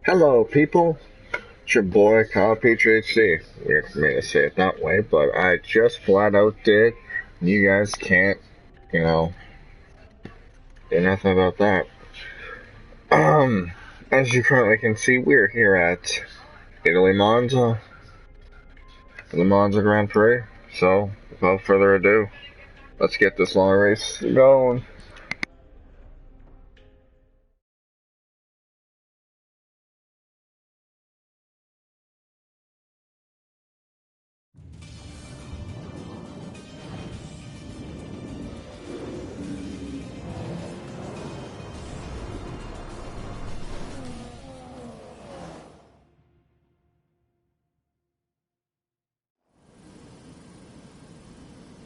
Hello, people. It's your boy, Kyle PhD. Weird for me to say it that way, but I just flat out did. You guys can't, you know, do nothing about that. Um, as you currently can see, we're here at Italy Monza, the Monza Grand Prix. So, without further ado, let's get this long race going.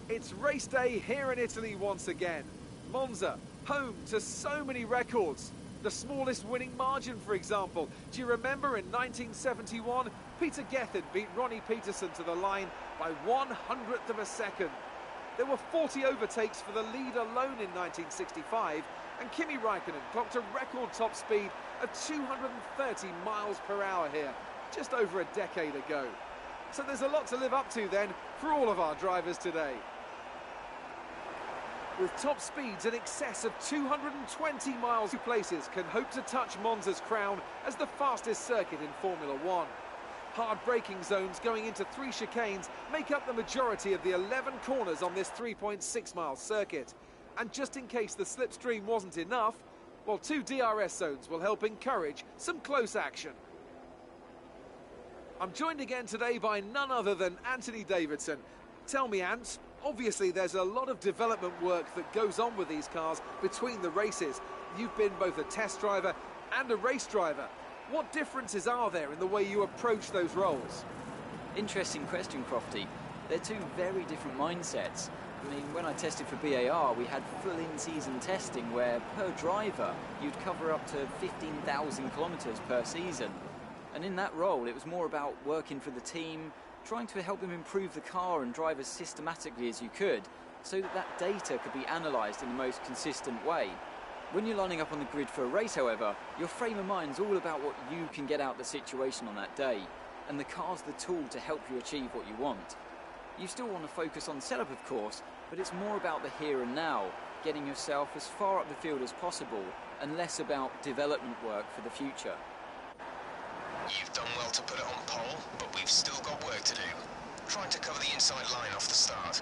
It's race day here in Italy once again. Monza, home to so many records. The smallest winning margin, for example. Do you remember in 1971, Peter Gethin beat Ronnie Peterson to the line by 1/100th of a second. There were 40 overtakes for the lead alone in 1965, and Kimi Raikkonen clocked a record top speed of 230 miles per hour here, just over a decade ago. So there's a lot to live up to then for all of our drivers today. With top speeds in excess of 220 miles, two places can hope to touch Monza's crown as the fastest circuit in Formula One. Hard braking zones going into 3 chicanes make up the majority of the 11 corners on this 3.6-mile circuit. And just in case the slipstream wasn't enough, well, 2 DRS zones will help encourage some close action. I'm joined again today by none other than Anthony Davidson. Tell me, Ant, obviously there's a lot of development work that goes on with these cars between the races. You've been both a test driver and a race driver. What differences are there in the way you approach those roles? Interesting question, Crofty. They're two very different mindsets. I mean, when I tested for BAR, we had full in-season testing where, per driver, you'd cover up to 15,000 kilometres per season. And in that role, it was more about working for the team, trying to help them improve the car and drive as systematically as you could, so that that data could be analysed in the most consistent way. When you're lining up on the grid for a race, however, your frame of mind's all about what you can get out of the situation on that day, and the car's the tool to help you achieve what you want. You still want to focus on setup, of course, but it's more about the here and now, getting yourself as far up the field as possible, and less about development work for the future. You've done well to put it on pole, but we've still got work to do. Trying to cover the inside line off the start.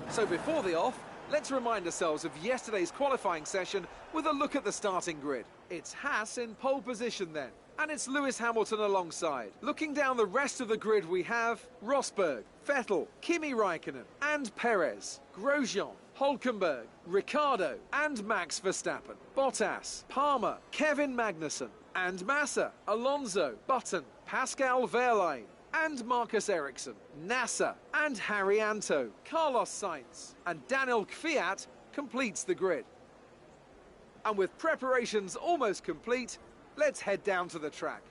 So before the off, let's remind ourselves of yesterday's qualifying session with a look at the starting grid. It's Haas in pole position then, and it's Lewis Hamilton alongside. Looking down the rest of the grid, we have Rosberg, Vettel, Kimi Raikkonen and Perez, Grosjean, Hülkenberg, Ricciardo and Max Verstappen, Bottas, Palmer, Kevin Magnussen and Massa, Alonso, Button, Pascal Wehrlein and Marcus Ericsson, Nasser and Harry Anto, Carlos Sainz and Daniel Kvyat completes the grid. And with preparations almost complete, let's head down to the track.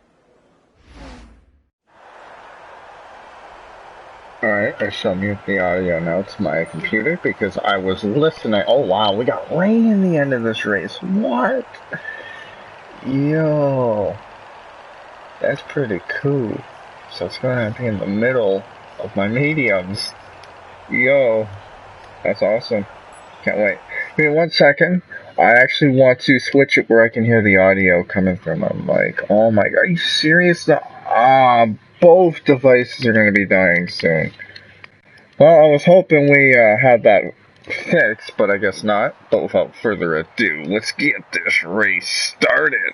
Alright, I shall mute the audio now to my computer because I was listening. Oh wow, we got rain in the end of this race. What? Yo, that's pretty cool. So it's gonna be in the middle of my mediums. Yo, that's awesome. Can't wait. Give me 1 second. I actually want to switch it where I can hear the audio coming from my mic. Oh my god, are you serious? Both devices are gonna be dying soon. Well, I was hoping we had that fixed, but I guess not. But without further ado, let's get this race started.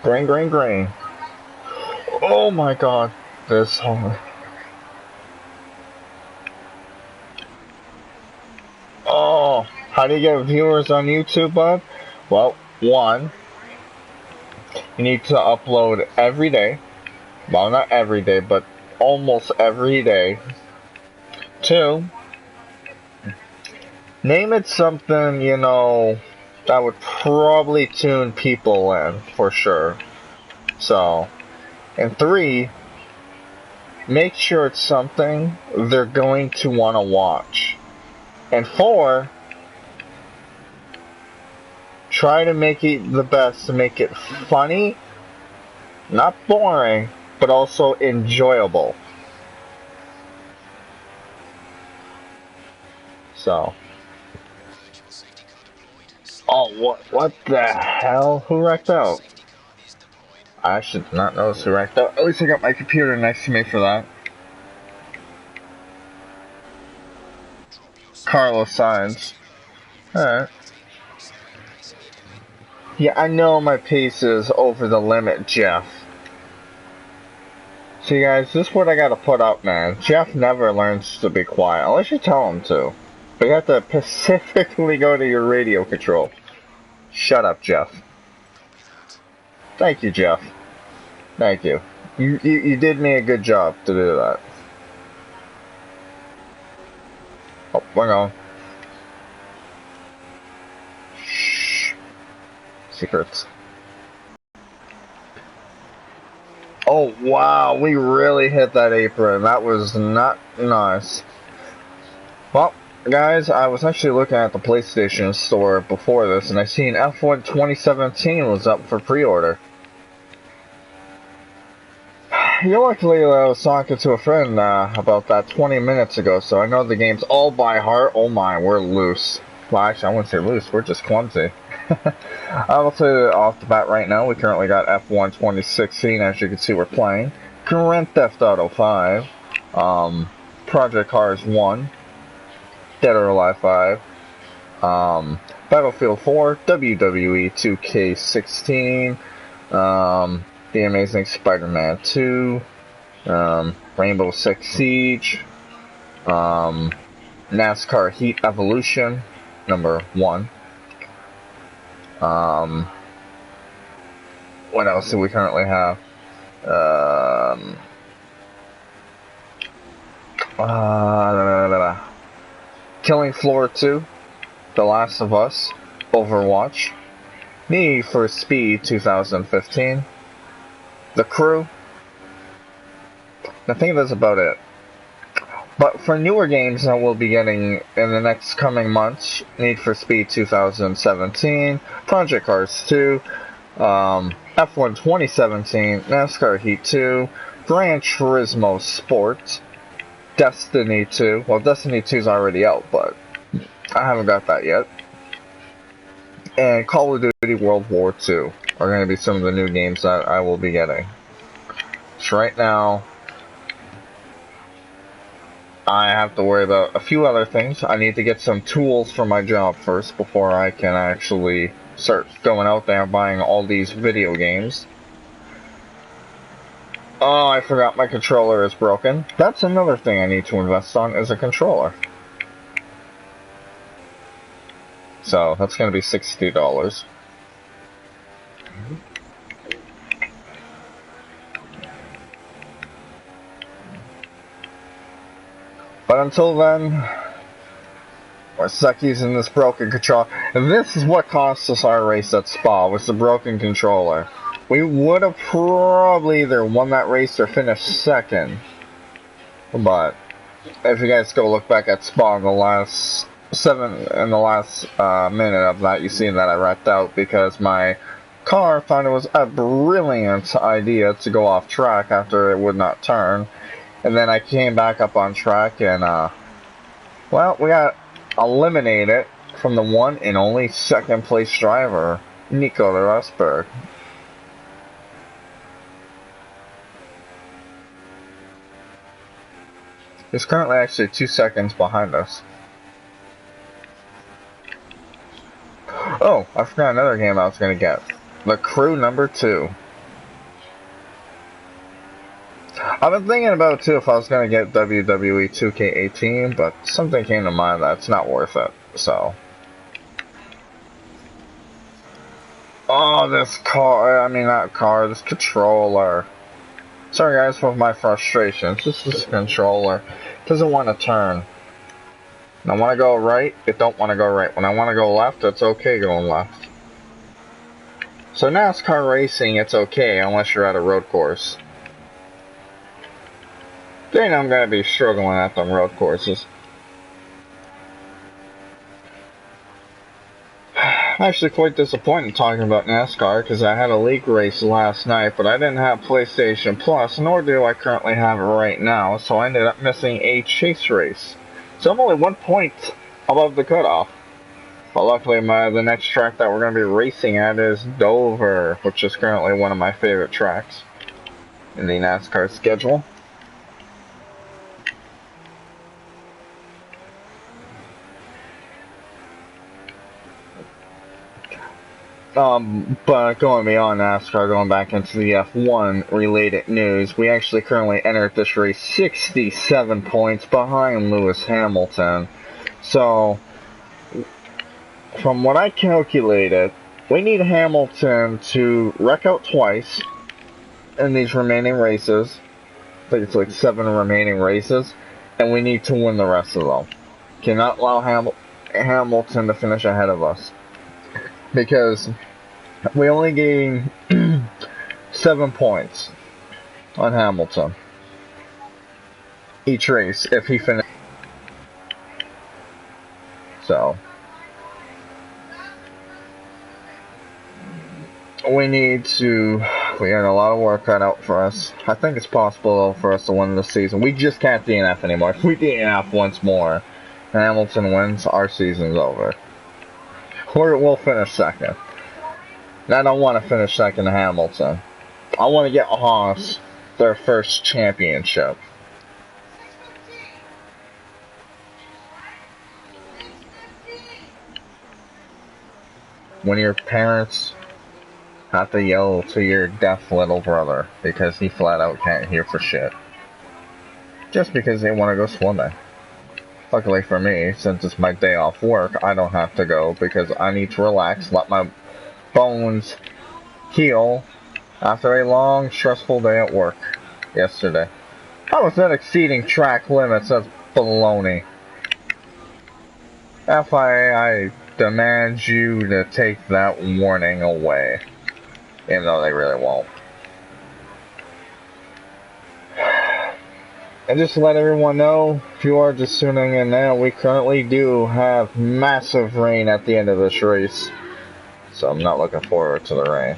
Grain. Oh my god, this song. Oh, how do you get viewers on YouTube, bud? Well, 1, you need to upload every day. Well, not every day, but almost every day. 2, name it something, that would probably tune people in, for sure. So, and 3, make sure it's something they're going to want to watch. And 4, try to make it the best to make it funny, not boring, but also enjoyable. So. Oh, what the hell? Who wrecked out? I should not notice who wrecked out. At least I got my computer next to me for that. Carlos Sainz. Alright. Yeah, I know my pace is over the limit, Jeff. See, guys, this is what I gotta put up, man. Jeff never learns to be quiet, unless you tell him to. But you have to specifically go to your radio control. Shut up, Jeff. Thank you, Jeff. Thank you. You did me a good job to do that. Oh, we're going. Shh. Secrets. Oh, wow. We really hit that apron. That was not nice. Well, guys, I was actually looking at the PlayStation store before this, and I seen F1 2017 was up for pre-order. Luckily, I was talking to a friend about that 20 minutes ago, so I know the game's all by heart. Oh my, we're loose. Well, actually, I wouldn't say loose, we're just clumsy. I will tell you off the bat right now, we currently got F1 2016, as you can see we're playing. Grand Theft Auto 5, Project Cars 1, Dead or Alive 5, Battlefield 4, WWE 2K16, The Amazing Spider-Man 2, Rainbow Six Siege, NASCAR Heat Evolution, number 1. What else do we currently have? Killing Floor 2, The Last of Us, Overwatch, Need for Speed 2015, The Crew. I think that's about it. But for newer games that we'll be getting in the next coming months, Need for Speed 2017, Project Cars 2, F1 2017, NASCAR Heat 2, Gran Turismo Sport, Destiny 2. Well, Destiny 2 is already out, but I haven't got that yet. And Call of Duty World War 2 are going to be some of the new games that I will be getting. So right now, I have to worry about a few other things. I need to get some tools for my job first before I can actually start going out there and buying all these video games. Oh, I forgot my controller is broken. That's another thing I need to invest on, is a controller. So, that's going to be $60. But until then, we're stuck using this broken controller. And this is what cost us our race at Spa, was the broken controller. We would have probably either won that race or finished second. But if you guys go look back at Spa in the last minute of that, you see that I wrecked out because my car found it was a brilliant idea to go off track after it would not turn. And then I came back up on track and, well, we got eliminated from the one and only second place driver, Nico Rosberg. He's currently actually 2 seconds behind us. Oh, I forgot another game I was going to get. The Crew number 2. I've been thinking about it too if I was going to get WWE 2K18, but something came to mind that's not worth it, so. Oh, this controller. Sorry guys for my frustrations, this controller doesn't want to turn. When I want to go right, it don't want to go right. When I want to go left, it's okay going left. So NASCAR racing, it's okay unless you're at a road course. Then I'm gonna be struggling at them road courses. Actually, quite disappointed talking about NASCAR because I had a league race last night, but I didn't have PlayStation Plus, nor do I currently have it right now, so I ended up missing a chase race. So I'm only 1 point above the cutoff. But luckily, the next track that we're going to be racing at is Dover, which is currently one of my favorite tracks in the NASCAR schedule. But going beyond NASCAR, going back into the F1 related news, we actually currently entered this race 67 points behind Lewis Hamilton. So, from what I calculated, we need Hamilton to wreck out twice in these remaining races. I think it's like 7 remaining races, and we need to win the rest of them. Cannot allow Hamilton to finish ahead of us, because we only gain 7 points on Hamilton each race if he finishes. So we got a lot of work cut out for us. I think it's possible though for us to win this season. We just can't DNF anymore. If we DNF once more and Hamilton wins, our season's over. We'll finish second. And I don't want to finish second to Hamilton. I want to get Haas their first championship. When your parents have to yell to your deaf little brother because he flat out can't hear for shit. Just because they want to go swimming. Luckily for me, since it's my day off work, I don't have to go because I need to relax, let my bones heal after a long, stressful day at work yesterday. I was not exceeding track limits, that's baloney. FIA, I demand you to take that warning away. Even though they really won't. And just to let everyone know, if you are just tuning in now, we currently do have massive rain at the end of this race. So I'm not looking forward to the rain.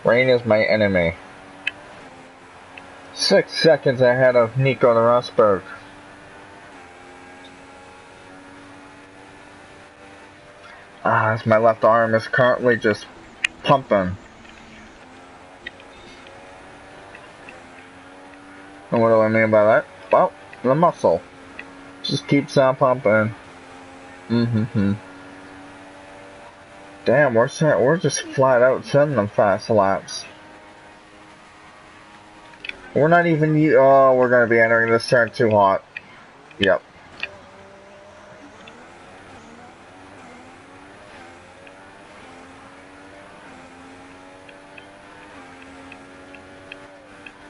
Rain is my enemy. 6 seconds ahead of Nico Rosberg. As my left arm is currently just pumping. And what do I mean by that? Well, the muscle. Just keeps on pumping. Damn, we're just flat out sending them fast laps. We're not even, we're gonna be entering this turn too hot. Yep.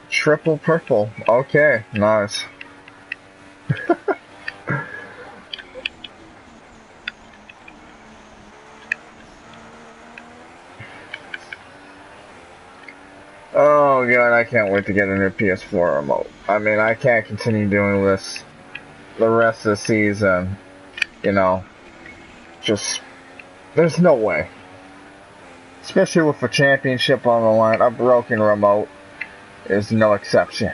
Triple purple. Okay, nice. Oh god, I can't wait to get a new PS4 remote. I mean, I can't continue doing this the rest of the season. You know, just, there's no way. Especially with the championship on the line, a broken remote is no exception.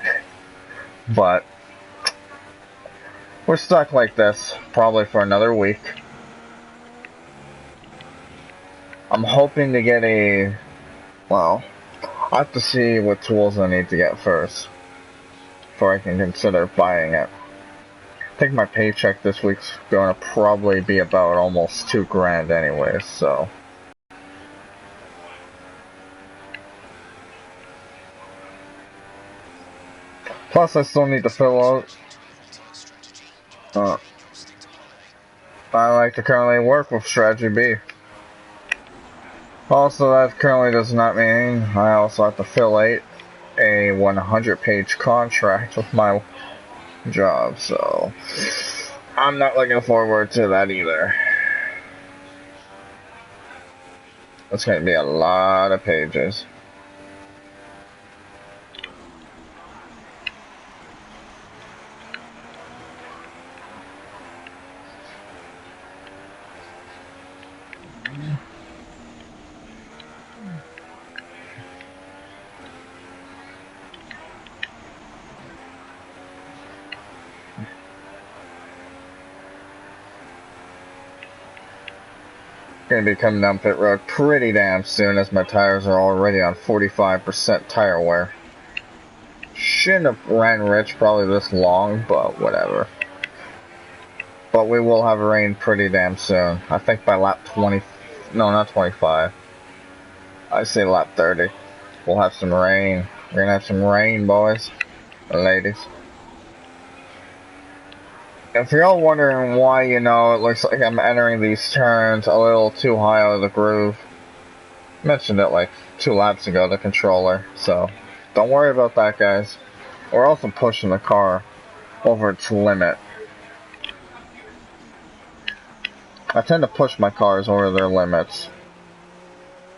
But we're stuck like this probably for another week. I'm hoping to get well, I have to see what tools I need to get first before I can consider buying it. I think my paycheck this week's gonna probably be about almost $2,000 anyways, so. Plus, I still need to fill out. I like to currently work with Strategy B. Also, that currently does not mean I also have to fill out a 100-page contract with my job, so I'm not looking forward to that either. It's going to be a lot of pages. Gonna be coming down pit road pretty damn soon, as my tires are already on 45% tire wear. Shouldn't have ran rich probably this long, but whatever. But we will have rain pretty damn soon. I think by lap 20, no, not 25. I say lap 30. We'll have some rain. We're gonna have some rain, boys and ladies. If you're all wondering why, you know, it looks like I'm entering these turns a little too high out of the groove, I mentioned it like 2 laps ago, the controller, so don't worry about that, guys. We're also pushing the car over its limit. I tend to push my cars over their limits,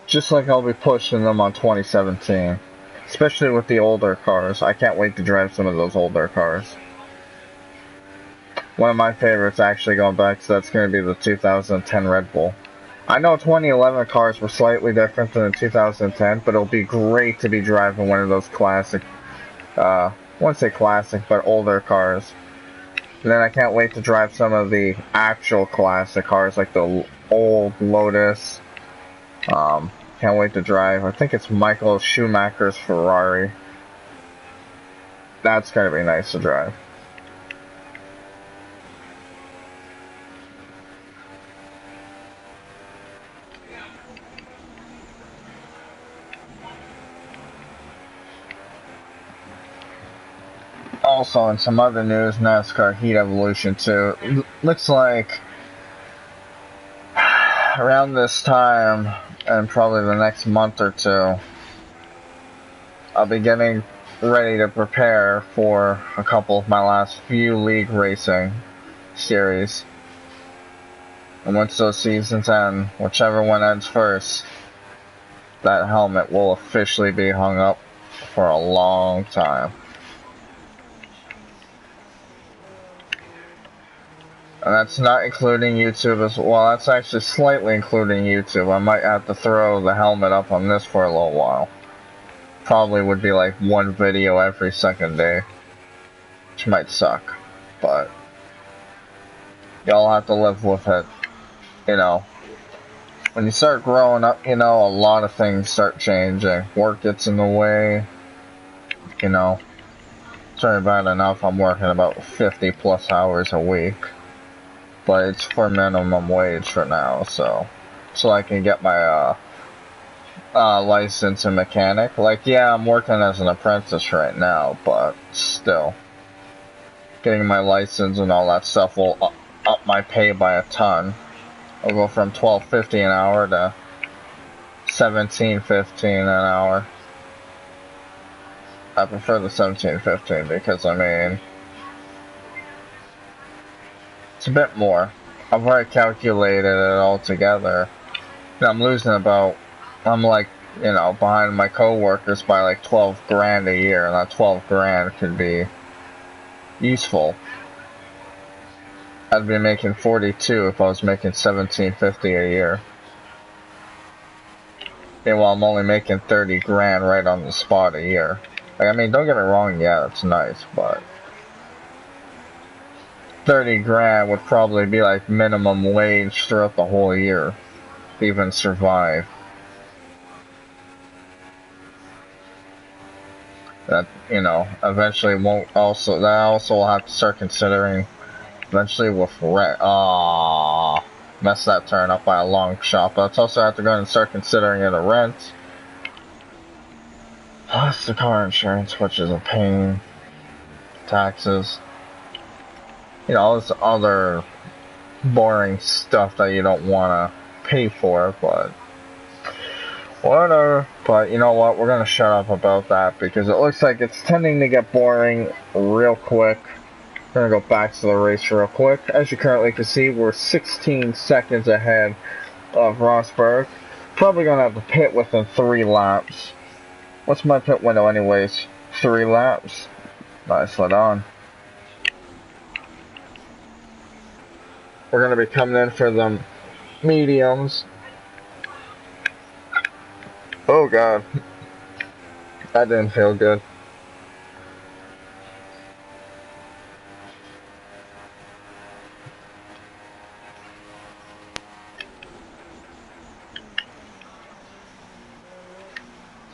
just like I'll be pushing them on 2017, especially with the older cars. I can't wait to drive some of those older cars. One of my favorites, actually, going back, so that's going to be the 2010 Red Bull. I know 2011 cars were slightly different than the 2010, but it'll be great to be driving one of those classic, I wouldn't say classic, but older cars. And then I can't wait to drive some of the actual classic cars, like the old Lotus. Can't wait to drive, I think it's Michael Schumacher's Ferrari. That's going to be nice to drive. Also, in some other news, NASCAR Heat Evolution 2. Looks like around this time, and probably the next month or two, I'll be getting ready to prepare for a couple of my last few league racing series. And once those seasons end, whichever one ends first, that helmet will officially be hung up for a long time. And that's not including YouTube as well. That's actually slightly including YouTube. I might have to throw the helmet up on this for a little while. Probably would be like one video every second day, which might suck, but y'all have to live with it. You know, when you start growing up, you know, a lot of things start changing. Work gets in the way, you know. It's already bad enough I'm working about 50 plus hours a week. But it's for minimum wage for now, so I can get my license and mechanic. Like, yeah, I'm working as an apprentice right now, but still, getting my license and all that stuff will up my pay by a ton. I'll go from $12.50 an hour to $17.15 an hour. I prefer the $17.15 because, I mean, it's a bit more. I've already calculated it all together. I'm losing about, I'm like, you know, behind my co-workers by like 12 grand a year, and that 12 grand could be useful. I'd be making 42 if I was making $17.50 a year. Meanwhile, I'm only making 30 grand right on the spot a year. Like, I mean, don't get me wrong, yeah, it's nice, but 30 grand would probably be like minimum wage throughout the whole year to even survive. That, you know, eventually won't also, that also will have to start considering eventually with rent. Messed that turn up by a long shot, but it's also have to go and start considering it a rent. Plus the car insurance, which is a pain. Taxes. You know, all this other boring stuff that you don't want to pay for, but whatever. But you know what, we're going to shut up about that because it looks like it's tending to get boring real quick. We're going to go back to the race real quick. As you currently can see, we're 16 seconds ahead of Rosberg. Probably going to have to pit within 3 laps. What's my pit window anyways? 3 laps. Nice, let on. We're going to be coming in for the mediums. Oh god. That didn't feel good.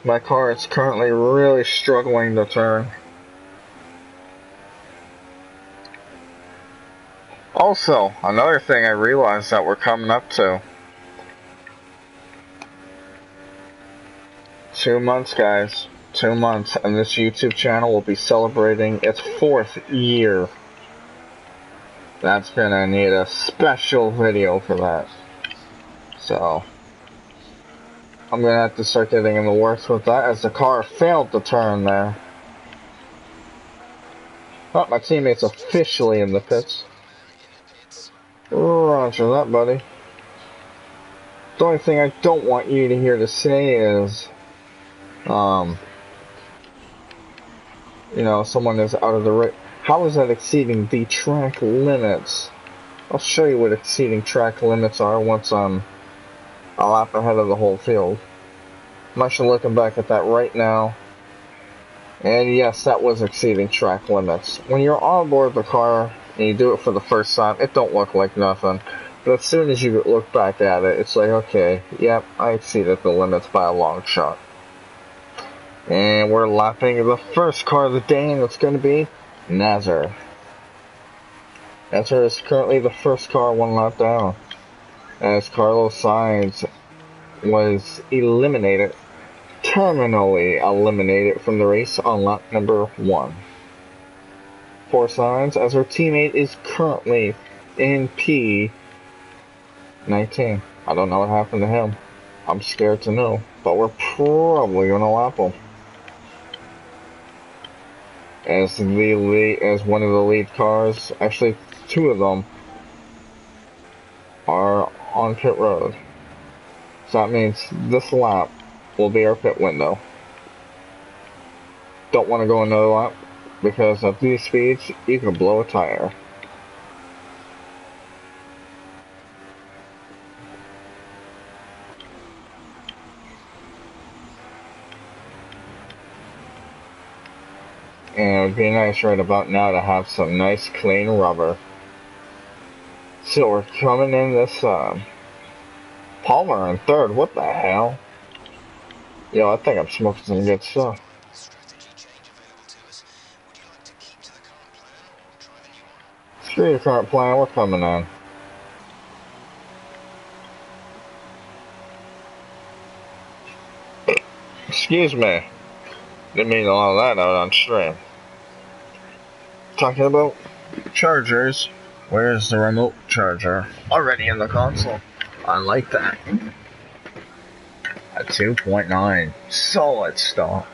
My car is currently really struggling to turn. Also, another thing I realized that we're coming up to. 2 months, guys. 2 months, and this YouTube channel will be celebrating its 4th year. That's gonna need a special video for that. So, I'm gonna have to start getting in the works with that, as the car failed to turn there. Oh, my teammate's officially in the pits. Roger that, buddy. The only thing I don't want you to hear to say is, you know, someone is out of the race. How is that exceeding the track limits? I'll show you what exceeding track limits are once I'm a lap ahead of the whole field. I'm actually looking back at that right now. And yes, that was exceeding track limits. When you're on board the car and you do it for the first time, it don't look like nothing. But as soon as you look back at it, it's like, okay, yep, I exceeded the limits by a long shot. And we're lapping the first car of the day, and it's going to be Nazar. Nazar is currently the first car 1 lap down, as Carlos Sainz was eliminated, terminally eliminated from the race on lap number 1. For Sainz, as her teammate is currently in P19. I don't know what happened to him. I'm scared to know, but we're probably going to lap him. As one of the lead cars, actually 2 of them, are on pit road. So that means this lap will be our pit window. Don't want to go another lap, because at these speeds, you can blow a tire. And it would be nice right about now to have some nice clean rubber. So we're coming in this, Palmer in 3rd. What the hell? Yo, I think I'm smoking some good stuff. Screw your current plan, we're coming in. Excuse me. Didn't mean a lot of that out on stream. Talking about chargers. Where's the remote charger? Already in the console. I like that. A 2.9. Solid stop.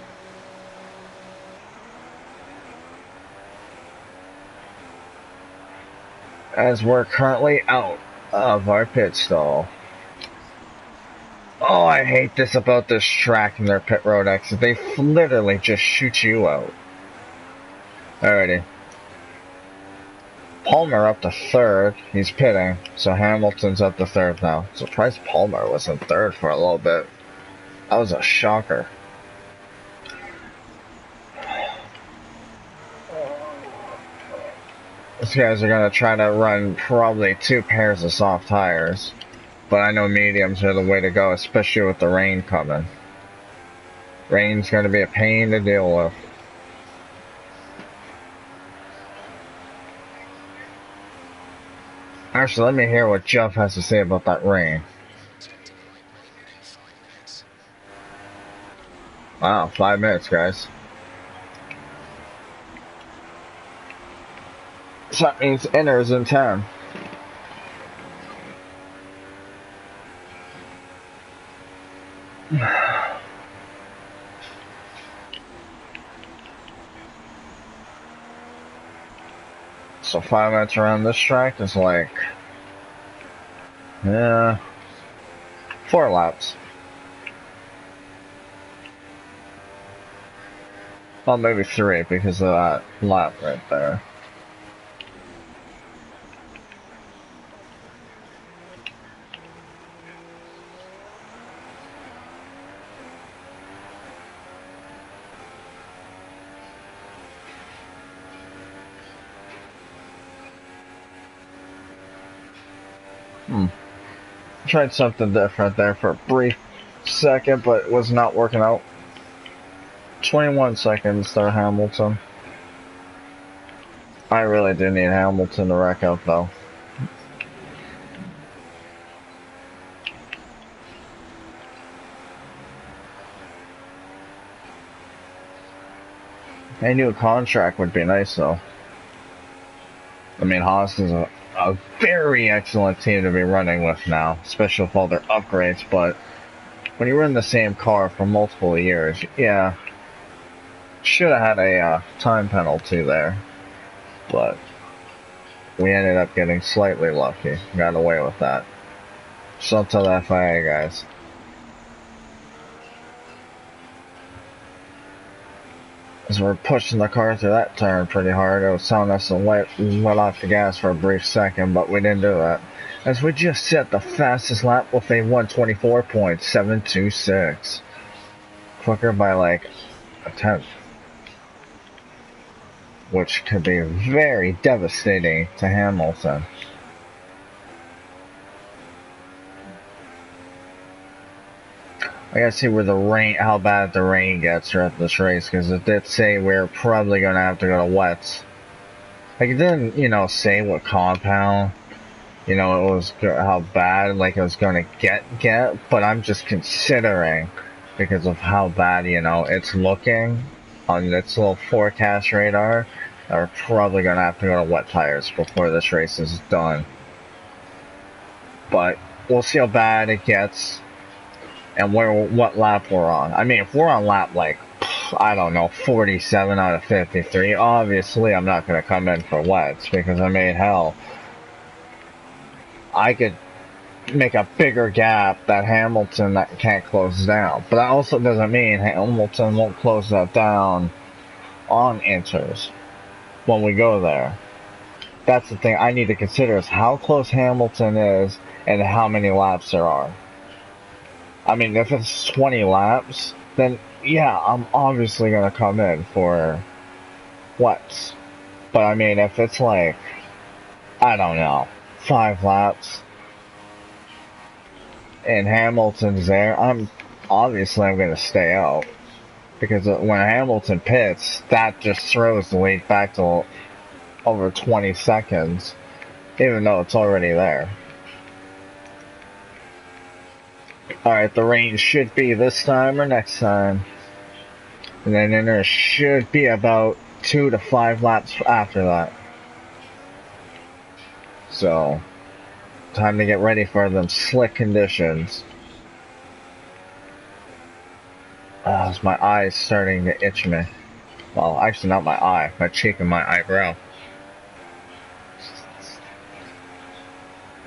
As we're currently out of our pit stall. Oh, I hate this about this track and their pit road exit. They literally just shoot you out. Alrighty. Palmer up to 3rd. He's pitting, so Hamilton's up to 3rd now. Surprised Palmer was in 3rd for a little bit. That was a shocker. These guys are going to try to run probably 2 pairs of soft tires. But I know mediums are the way to go, especially with the rain coming. Rain's going to be a pain to deal with. Actually, let me hear what Jeff has to say about that rain. Wow, 5 minutes, guys. So that means Inner's in town. So 5 minutes around this track is like, yeah, 4 laps. Well, maybe 3 because of that lap right there. Tried something different there for a brief second, but it was not working out. 21 seconds there, Hamilton. I really do need Hamilton to wreck out, though. A new contract would be nice, though. I mean, Haas is a very excellent team to be running with now, especially with all their upgrades, but when you run the same car for multiple years, yeah, should have had a time penalty there, but we ended up getting slightly lucky, got away with that. So I'll tell the FIA guys. As we're pushing the car through that turn pretty hard, it was telling us to let off the gas for a brief second, but we didn't do that. As we just set the fastest lap with a 124.726. Quicker by like a tenth. Which could be very devastating to Hamilton. I gotta see where the rain, how bad the rain gets throughout this race, because it did say we're probably gonna have to go to wets. Like, it didn't, you know, say what compound, you know, it was, how bad, like, it was gonna get, but I'm just considering, because of how bad, you know, it's looking on its little forecast radar, that we're probably gonna have to go to wet tires before this race is done. But we'll see how bad it gets. And what lap we're on. I mean, if we're on lap, like, I don't know, 47 out of 53, obviously I'm not going to come in for wets, because I mean, hell, I could make a bigger gap that Hamilton that can't close down. But that also doesn't mean Hamilton won't close that down on inters when we go there. That's the thing I need to consider, is how close Hamilton is and how many laps there are. I mean, if it's 20 laps, then yeah, I'm obviously going to come in for wets. But I mean, if it's like, I don't know, 5 laps, and Hamilton's there, I'm going to stay out. Because when Hamilton pits, that just throws the lead back to over 20 seconds, even though it's already there. Alright, the rain should be this time or next time. And then there should be about 2 to 5 laps after that. So, time to get ready for them slick conditions. Is my eye starting to itch me? Well, actually not my eye, my cheek and my eyebrow.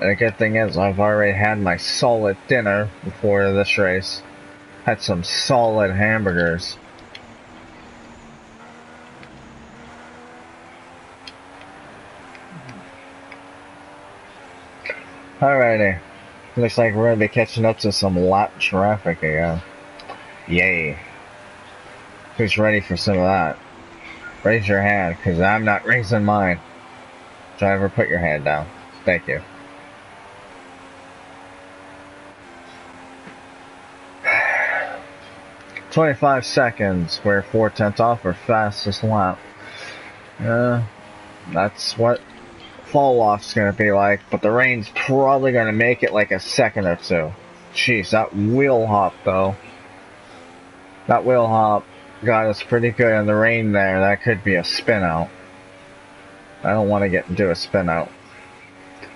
And the good thing is, I've already had my solid dinner before this race. Had some solid hamburgers. Alrighty. Looks like we're going to be catching up to some lap traffic again. Yay. Who's ready for some of that? Raise your hand, because I'm not raising mine. Driver, put your hand down. Thank you. "25 seconds, we're 4/10 off our fastest lap." That's what fall off's gonna be like, but the rain's probably gonna make it like a second or two. Jeez, that wheel hop though. That wheel hop got us pretty good in the rain there. That could be a spin out. I don't want to get into a spin out.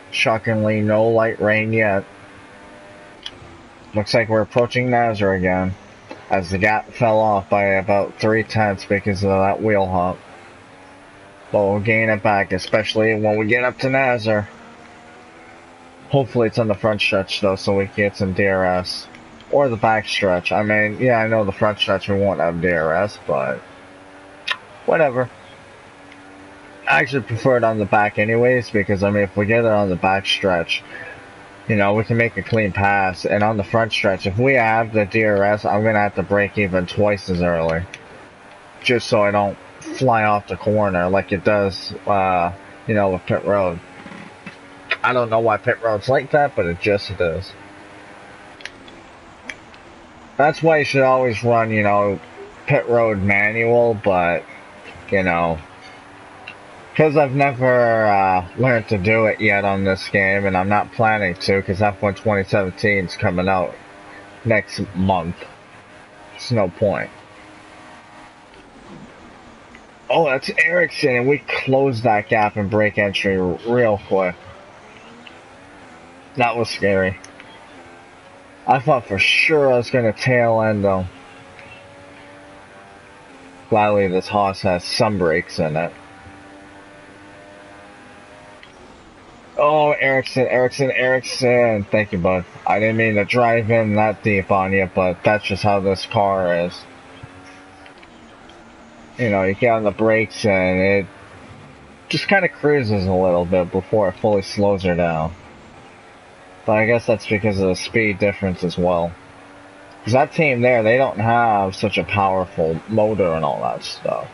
Shockingly, no light rain yet. Looks like we're approaching Nazar again, as the gap fell off by about 3/10 because of that wheel hop. But we'll gain it back, especially when we get up to Nazar. Hopefully it's on the front stretch though, so we can get some DRS. Or the back stretch. I mean, yeah, I know the front stretch we won't have DRS, but whatever. I actually prefer it on the back anyways, because I mean, if we get it on the back stretch, you know, we can make a clean pass. And on the front stretch, if we have the DRS, I'm going to have to break even twice as early. Just so I don't fly off the corner like it does, you know, with pit road. I don't know why pit road's like that, but it just is. That's why you should always run, you know, pit road manual, but, you know, because I've never learned to do it yet on this game, and I'm not planning to, because F1 2017 is coming out next month. It's no point. Oh, that's Ericsson, and we closed that gap in brake entry real quick. That was scary. I thought for sure I was going to tail end, though. Gladly, this Haas has some brakes in it. Oh, Ericsson, Ericsson, Ericsson. Thank you, bud. I didn't mean to drive in that deep on you, but that's just how this car is. You know, you get on the brakes and it just kind of cruises a little bit before it fully slows her down. But I guess that's because of the speed difference as well. Because that team there, they don't have such a powerful motor and all that stuff.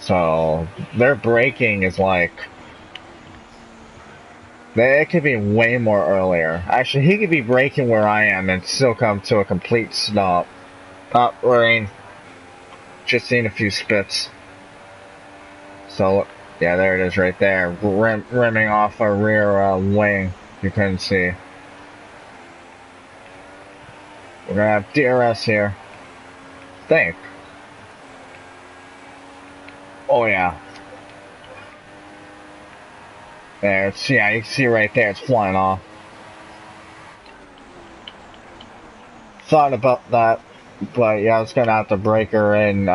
So, their braking is like... It could be way more earlier. Actually, he could be braking where I am and still come to a complete stop. Oh, rain. Just seen a few spits. So, yeah, there it is right there. Rimming off a rear wing. You couldn't see. We're gonna have DRS here. Think. Oh, yeah. There, it's, yeah, you can see right there, it's flying off. Thought about that, but yeah, I was gonna have to break her in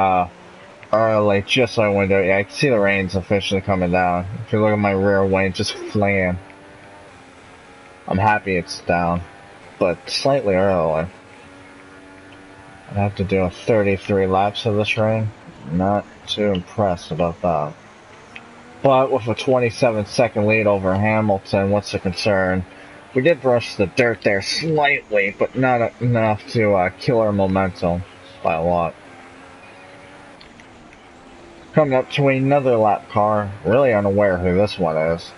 early, just so I wouldn't do it. Yeah, I can see the rain's officially coming down. If you look at my rear wing, just flinging. I'm happy it's down, but slightly early. I'd have to do 33 laps of this rain. Not too impressed about that. But with a 27-second lead over Hamilton, what's the concern? We did brush the dirt there slightly, but not enough to kill our momentum by a lot. Coming up to another lap car. Really unaware who this one is.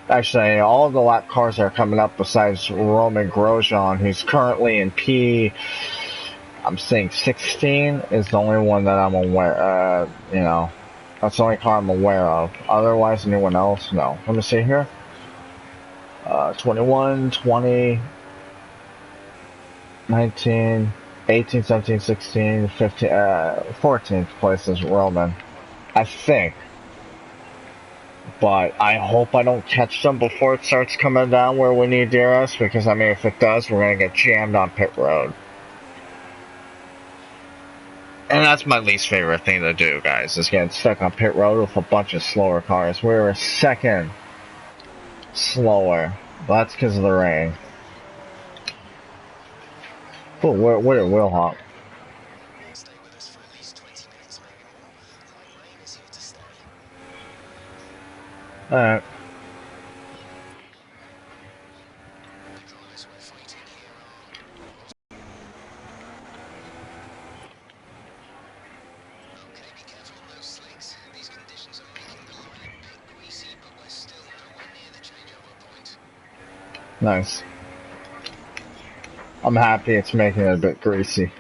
Actually, all of the lap cars that are coming up besides Roman Grosjean, who's currently in I'm saying 16, is the only one that I'm aware, you know. That's the only car I'm aware of. Otherwise, anyone else? No. Let me see here. 21, 20, 19, 18, 17, 16, 15, 14th place is Roman. I think. But I hope I don't catch them before it starts coming down where we need DRS, because, I mean, if it does, we're going to get jammed on pit road. And that's my least favorite thing to do, guys, is getting stuck on pit road with a bunch of slower cars. We were a second slower. But that's because of the rain. Oh, where did Will hop? Alright. Nice. I'm happy it's making it a bit greasy.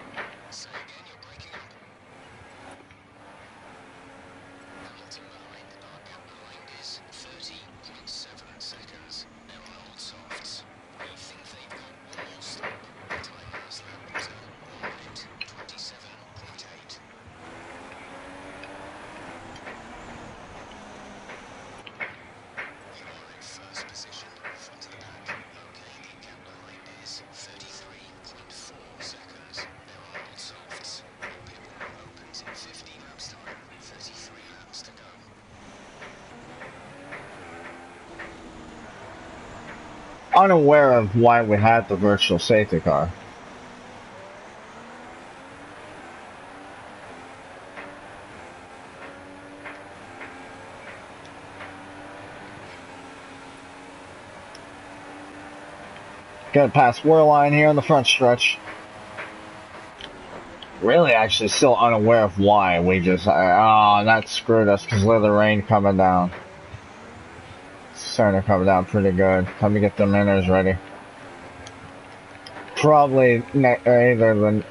Unaware of why we had the virtual safety car. Got past Wehrlein here on the front stretch. Really, actually, still unaware of why we just. Oh, that screwed us because of the rain coming down. Starting to come down pretty good. Let me get the inners ready. Probably either the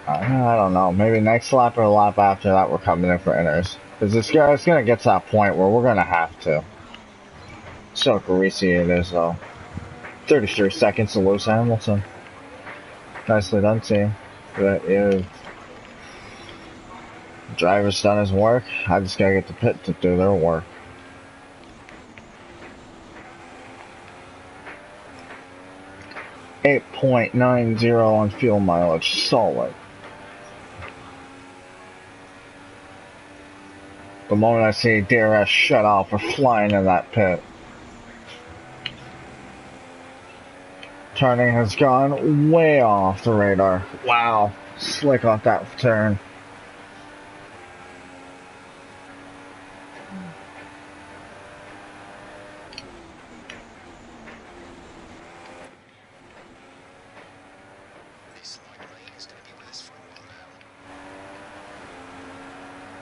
I don't know. Maybe next lap or a lap after that, we're coming in for inners. Because it's going to get to that point where we're going to have to. So greasy it is, though. 33 seconds to Lewis Hamilton. Nicely done, team. But, yeah, driver's done his work. I just got to get the pit to do their work. .90 on fuel mileage. Solid. The moment I see DRS shut off, we're flying in that pit. Turning has gone way off the radar. Wow. Slick off that turn.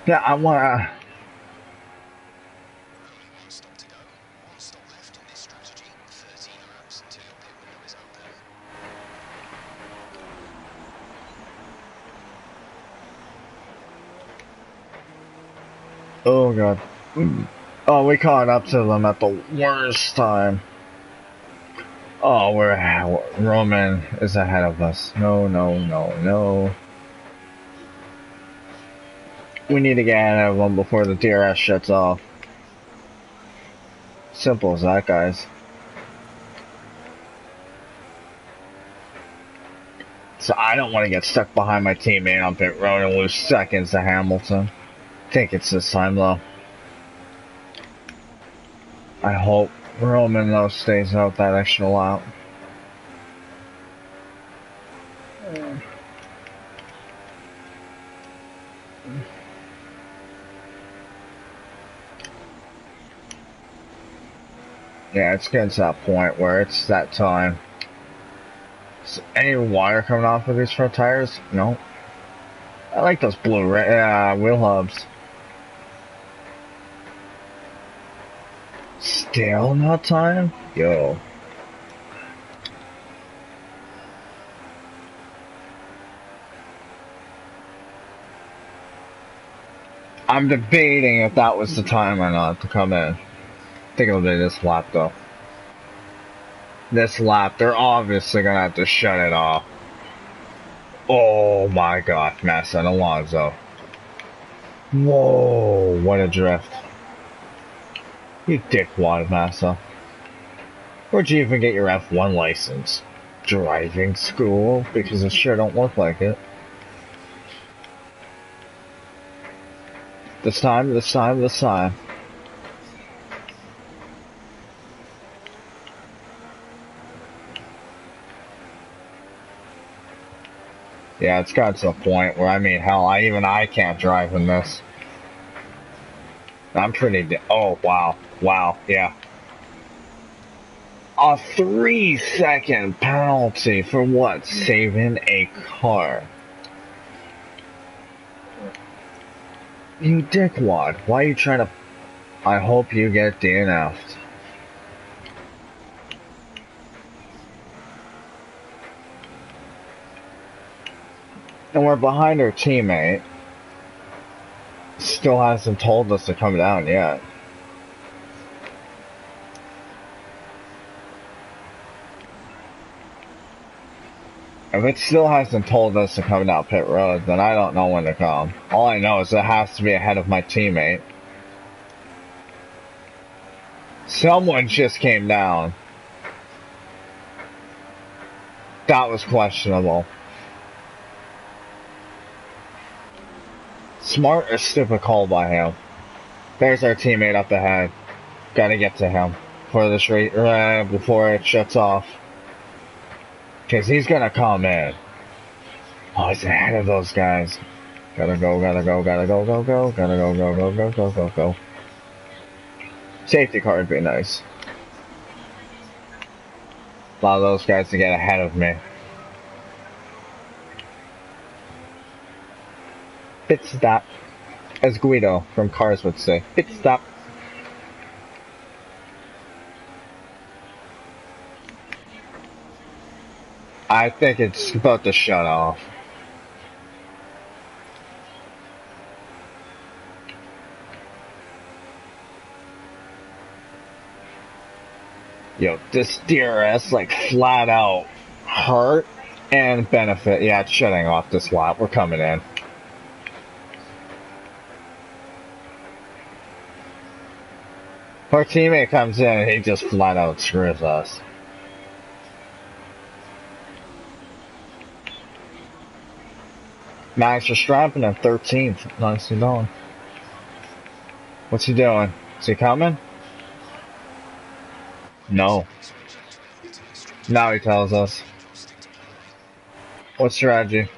Yeah, I want to... Oh, God. Oh, we caught up to them at the worst time. Oh, Roman is ahead of us. No, no, no, no. We need to get ahead of them before the DRS shuts off. Simple as that, guys. So I don't want to get stuck behind my teammate on pit road and lose seconds to Hamilton. I think it's this time, though. I hope Roman, though, stays out that extra lap. Yeah, it's getting to that point where it's that time. Is any water coming off of these front tires? No. I like those blue wheel hubs. Still not time? Yo. I'm debating if that was the time or not to come in. I think it'll be this lap, though. This lap, they're obviously going to have to shut it off. Oh my god, Massa and Alonso. Whoa, what a drift. You dickwad, Massa. Where'd you even get your F1 license? Driving school? Because it sure don't look like it. This time. Yeah, it's got to a point where, I mean, hell, I can't drive in this. I'm pretty... oh, wow. Wow, yeah. A 3-second penalty for what? Saving a car. You dickwad. Why are you trying to... I hope you get DNF'd. And we're behind our teammate. Still hasn't told us to come down yet. If it still hasn't told us to come down pit road, then I don't know when to come. All I know is it has to be ahead of my teammate. Someone just came down. That was questionable. Smart or stupid call by him. There's our teammate up ahead. Gotta get to him before it shuts off. Because he's gonna come in. Oh, he's ahead of those guys. Gotta go. Safety car would be nice. Allow those guys to get ahead of me. Pit stop. As Guido from Cars would say. Pit stop. I think it's about to shut off. Yo, this DRS, like, flat out hurt and benefit. Yeah, it's shutting off this lap. We're coming in. Our teammate comes in and he just flat out screws us. Max Verstappen in 13th. Nicely done. What's he doing? Is he coming? No. Now he tells us. What strategy?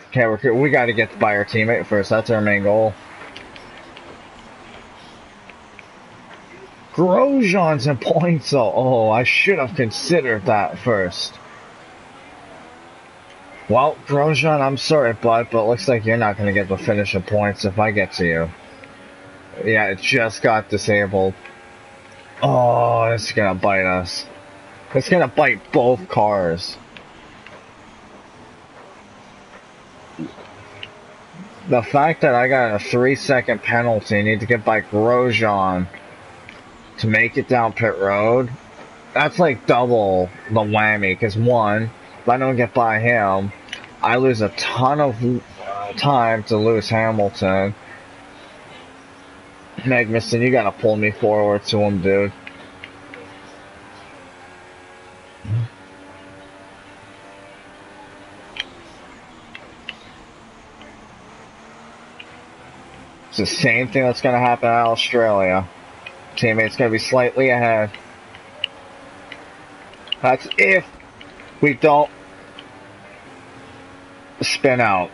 Okay, we got to get by our teammate first. That's our main goal. Grosjean's in points though. Oh, I should have considered that first. Well, Grosjean, I'm sorry, bud, but it looks like you're not going to get the finish of points if I get to you. Yeah, it just got disabled. Oh, it's going to bite us. It's going to bite both cars. The fact that I got a 3-second penalty and need to get by Grosjean to make it down pit road, that's like double the whammy, because one, if I don't get by him, I lose a ton of time to Lewis Hamilton. Magnussen, you gotta pull me forward to him, dude. It's the same thing that's gonna happen in Australia. Teammate's gonna be slightly ahead. That's if we don't spin out.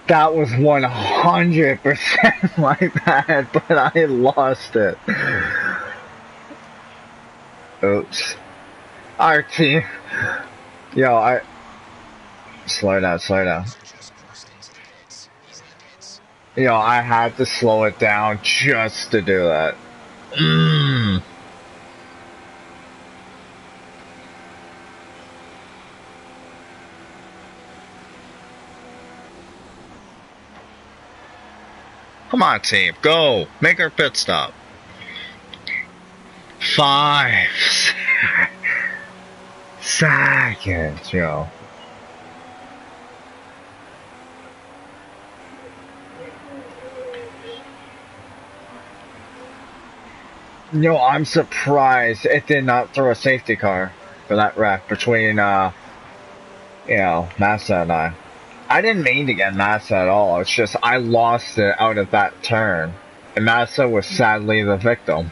That was 100% my bad, but I lost it. Oops. Our team. Yo, slow down, slow down. Yo, I had to slow it down just to do that. Come on, team. Go. Make our pit stop. 5 seconds, yo. Yo, I'm surprised it did not throw a safety car for that wreck between, Massa and I. I didn't mean to get Massa at all. It's just I lost it out of that turn. And Massa was sadly the victim.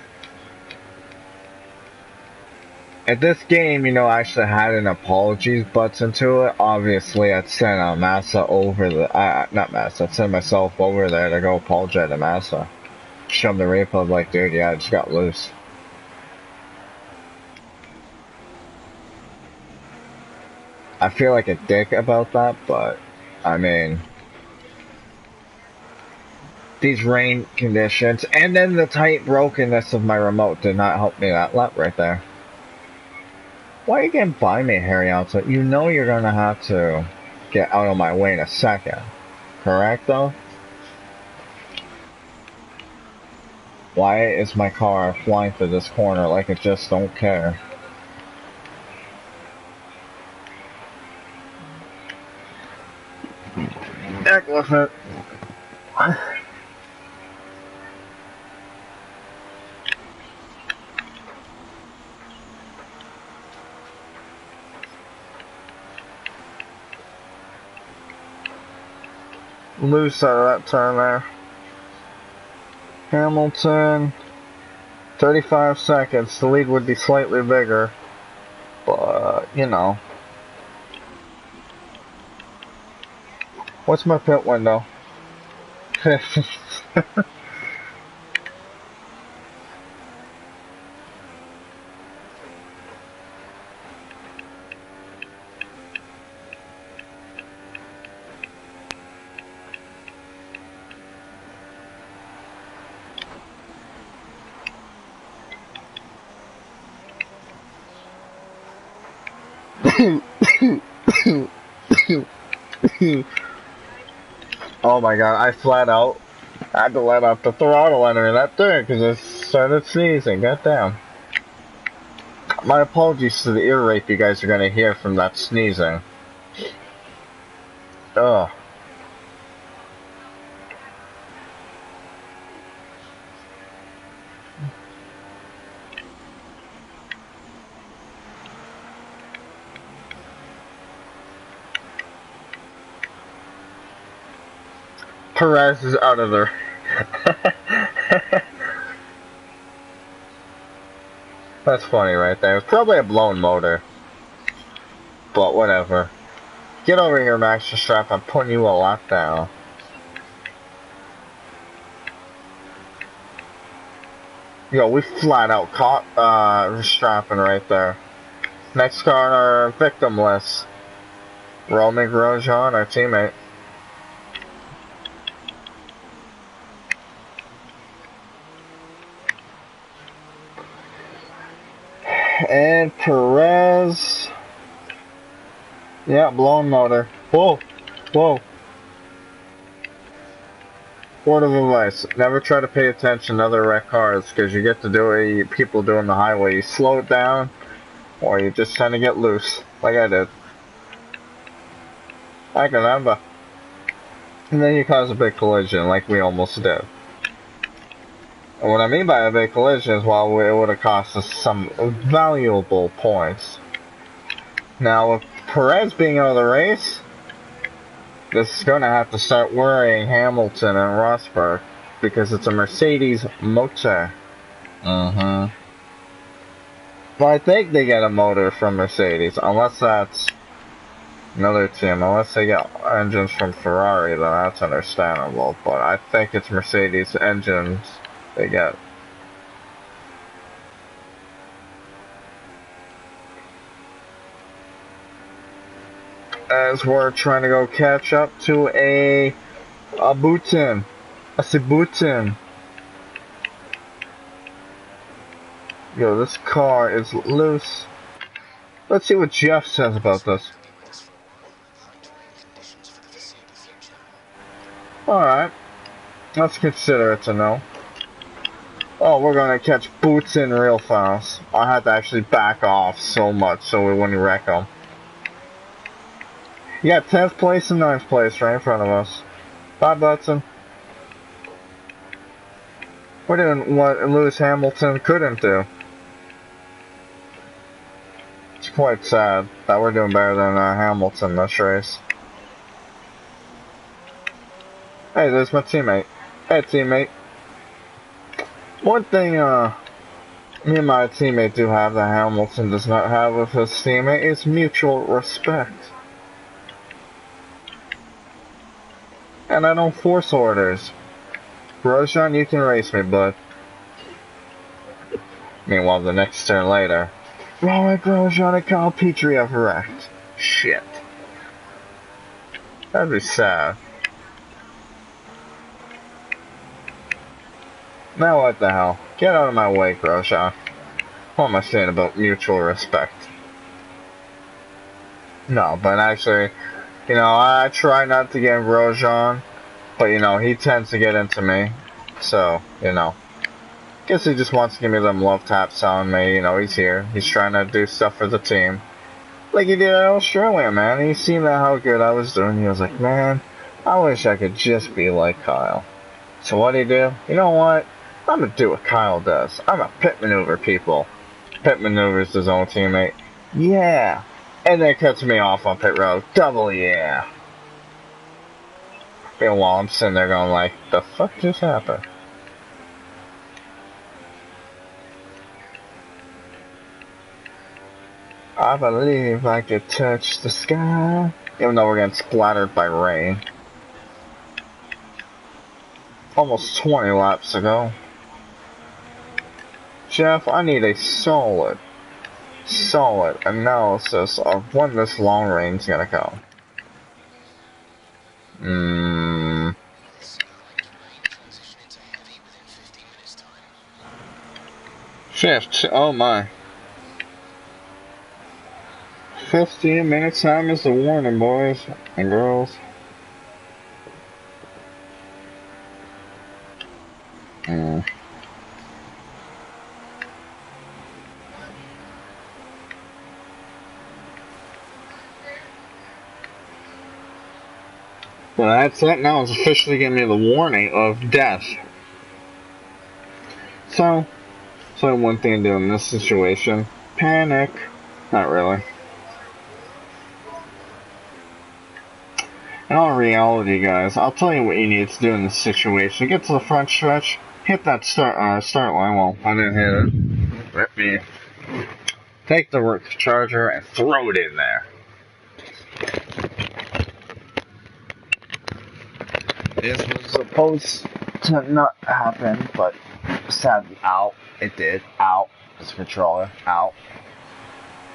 If this game, actually had an apologies button to it, obviously I'd send Massa over I'd send myself over there to go apologize to Massa. Show him the replay, like, dude, yeah, I just got loose. I feel like a dick about that, but, I mean, these rain conditions, and then the tight brokenness of my remote did not help me that lap right there. Why are you getting by me, Harry Alto? You know you're going to have to get out of my way in a second. Correct, though? Why is my car flying through this corner like it just don't care? Heck with it. Loose out of that turn there. Hamilton, 35 seconds. The lead would be slightly bigger, but, What's my pit window? Oh my god, I flat out had to let off the throttle entering that turn because it's started sneezing, goddamn. My apologies to the ear rape you guys are gonna hear from that sneezing. Ugh. Perez is out of there. That's funny right there. It's probably a blown motor. But whatever. Get over here, Max Verstappen. I'm putting you a lot down. Yo, we flat out caught Verstappen right there. Next car on our victim list. Romain Grosjean, our teammate. And Perez. Yeah, blown motor. Whoa. Whoa. Word of advice. Never try to pay attention to other wrecked cars because you get to do it. People do on the highway. You slow it down or you just tend to get loose. Like I did. I can remember. And then you cause a big collision like we almost did. And what I mean by a big collision is, well, it would have cost us some valuable points. Now, with Perez being out of the race, this is going to have to start worrying Hamilton and Rosberg because it's a Mercedes motor. Well, I think they get a motor from Mercedes, unless that's another team. Unless they get engines from Ferrari, then that's understandable. But I think it's Mercedes engines they get. As we're trying to go catch up to a Bhutan. I said Bhutan. Yo, this car is loose. Let's see what Jeff says about this. Alright. Let's consider it a no. Oh, we're gonna catch Bhutan real fast. I had to actually back off so much so we wouldn't wreck them. Yeah, 10th place and 9th place right in front of us. Bye, Butson. We're doing what Lewis Hamilton couldn't do. It's quite sad that we're doing better than Hamilton this race. Hey, there's my teammate. Hey, teammate. One thing, me and my teammate do have that Hamilton does not have with his teammate is mutual respect. And I don't force orders. Grosjean, you can race me, bud. Meanwhile, the next turn later, Robert Grosjean and Kyle Petrie have wrecked. Shit. That'd be sad. Now what the hell? Get out of my way, Grosjean. What am I saying about mutual respect? No, but actually, you know, I try not to get in Grosjean, but you know, he tends to get into me. So, you know. Guess he just wants to give me them love taps telling me, you know, he's here. He's trying to do stuff for the team. Like he did in Australia, man. He seen how good I was doing. He was like, man, I wish I could just be like Kyle. So what'd he do? You know what? I'm gonna do what Kyle does. I'm gonna pit maneuver people. Pit maneuvers his own teammate. Yeah. And then cuts me off on pit road. Double yeah. Meanwhile, I'm sitting there going like, the fuck just happened? I believe I could touch the sky. Even though we're getting splattered by rain. Almost 20 laps to go. Jeff, I need a solid analysis of when this long range is gonna come. Shift, oh my. 15 minutes time is the warning, boys and girls. So that's it. Now it's officially giving me the warning of death. So one thing to do in this situation, panic. Not really. In all reality, guys, I'll tell you what you need to do in this situation. Get to the front stretch, hit that start line. Well, I didn't hit it. Let me take the charger and throw it in there. This was supposed to not happen, but sadly, ow, it did. Ow, this controller, ow.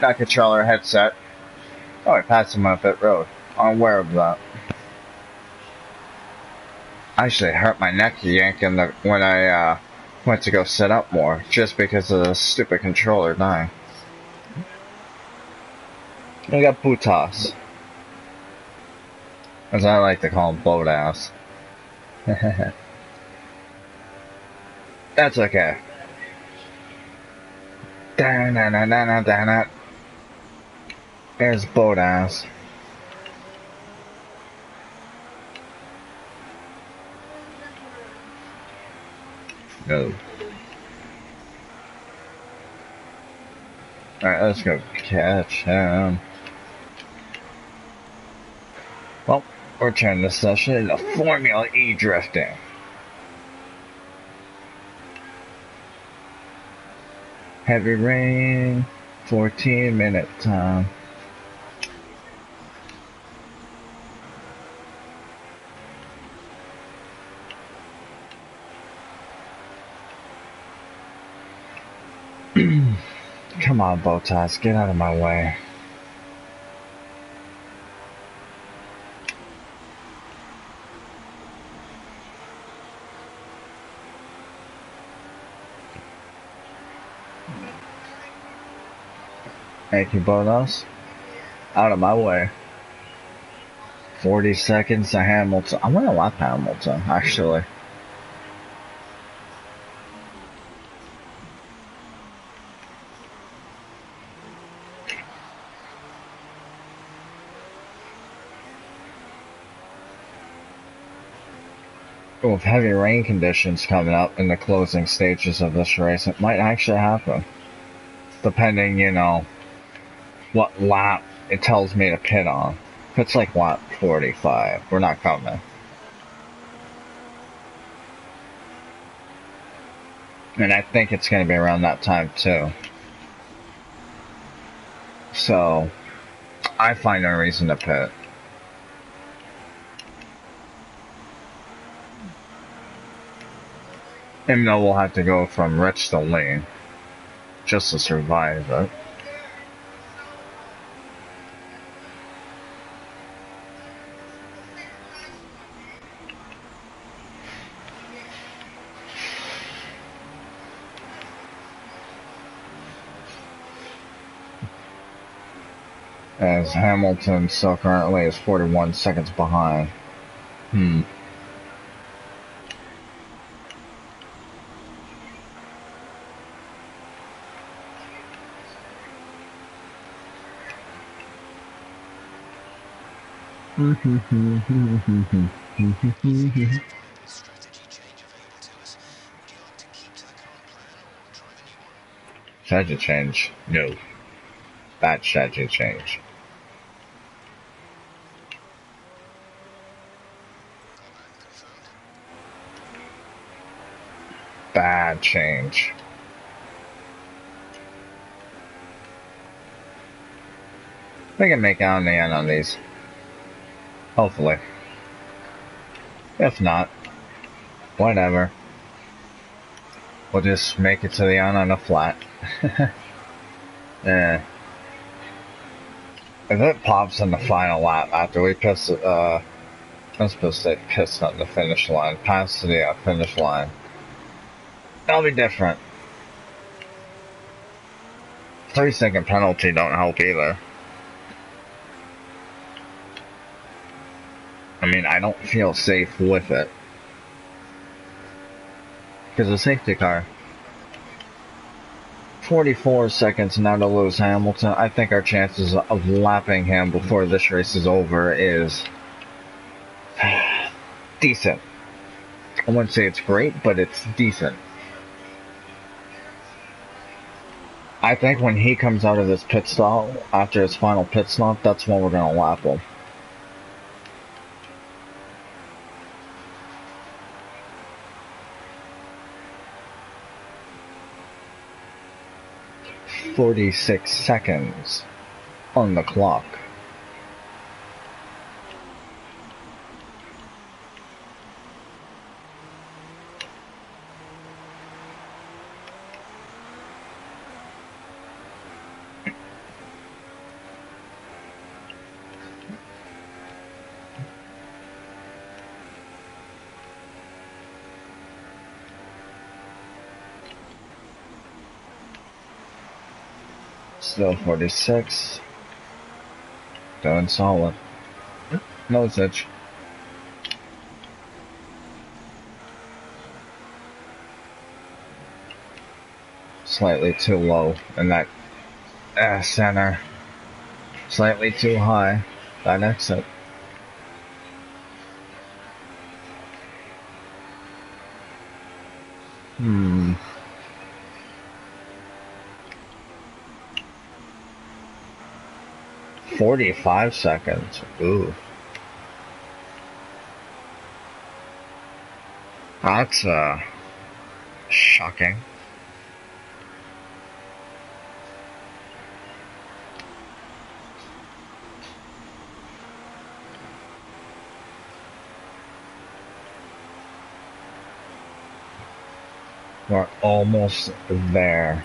Got controller headset. Oh, I passed him on pit road. I'm aware of that. I actually hurt my neck yanking when I went to go sit up more, just because of the stupid controller dying. I got Butas. As I like to call him, boat ass. That's okay. There's boat ass. No. Alright, let's go catch him. Well, we're turning this session into Formula E drifting. Heavy rain, 14-minute time. Come on, Botas, get out of my way. Thank you, Botas. Out of my way. 40 seconds to Hamilton. I'm gonna lap Hamilton, actually. With heavy rain conditions coming up in the closing stages of this race, it might actually happen. Depending, you know, what lap it tells me to pit on. If it's like lap 45, we're not coming. And I think it's going to be around that time too. So, I find no reason to pit. Even though we'll have to go from rich to lean, just to survive it. As Hamilton still currently is 41 seconds behind. Strategy change? No. Bad strategy change. Bad change. We can make out in the end on these. Hopefully. If not, whatever. We'll just make it to the end on a flat. Yeah. If it pops in the final lap after we piss, I'm supposed to say pissed on the finish line, past the finish line, that'll be different. 3-second penalty don't help either. I mean, I don't feel safe with it. Because the safety car. 44 seconds now to lose Hamilton. I think our chances of lapping him before this race is over is decent. I wouldn't say it's great, but it's decent. I think when he comes out of this pit stop, after his final pit stop, that's when we're going to lap him. "46 seconds on the clock." Still 46. Doing solid. Nose itch. Slightly too low in that center. Slightly too high. That exit. Hmm. "45 seconds. Ooh. That's, shocking. We're almost there.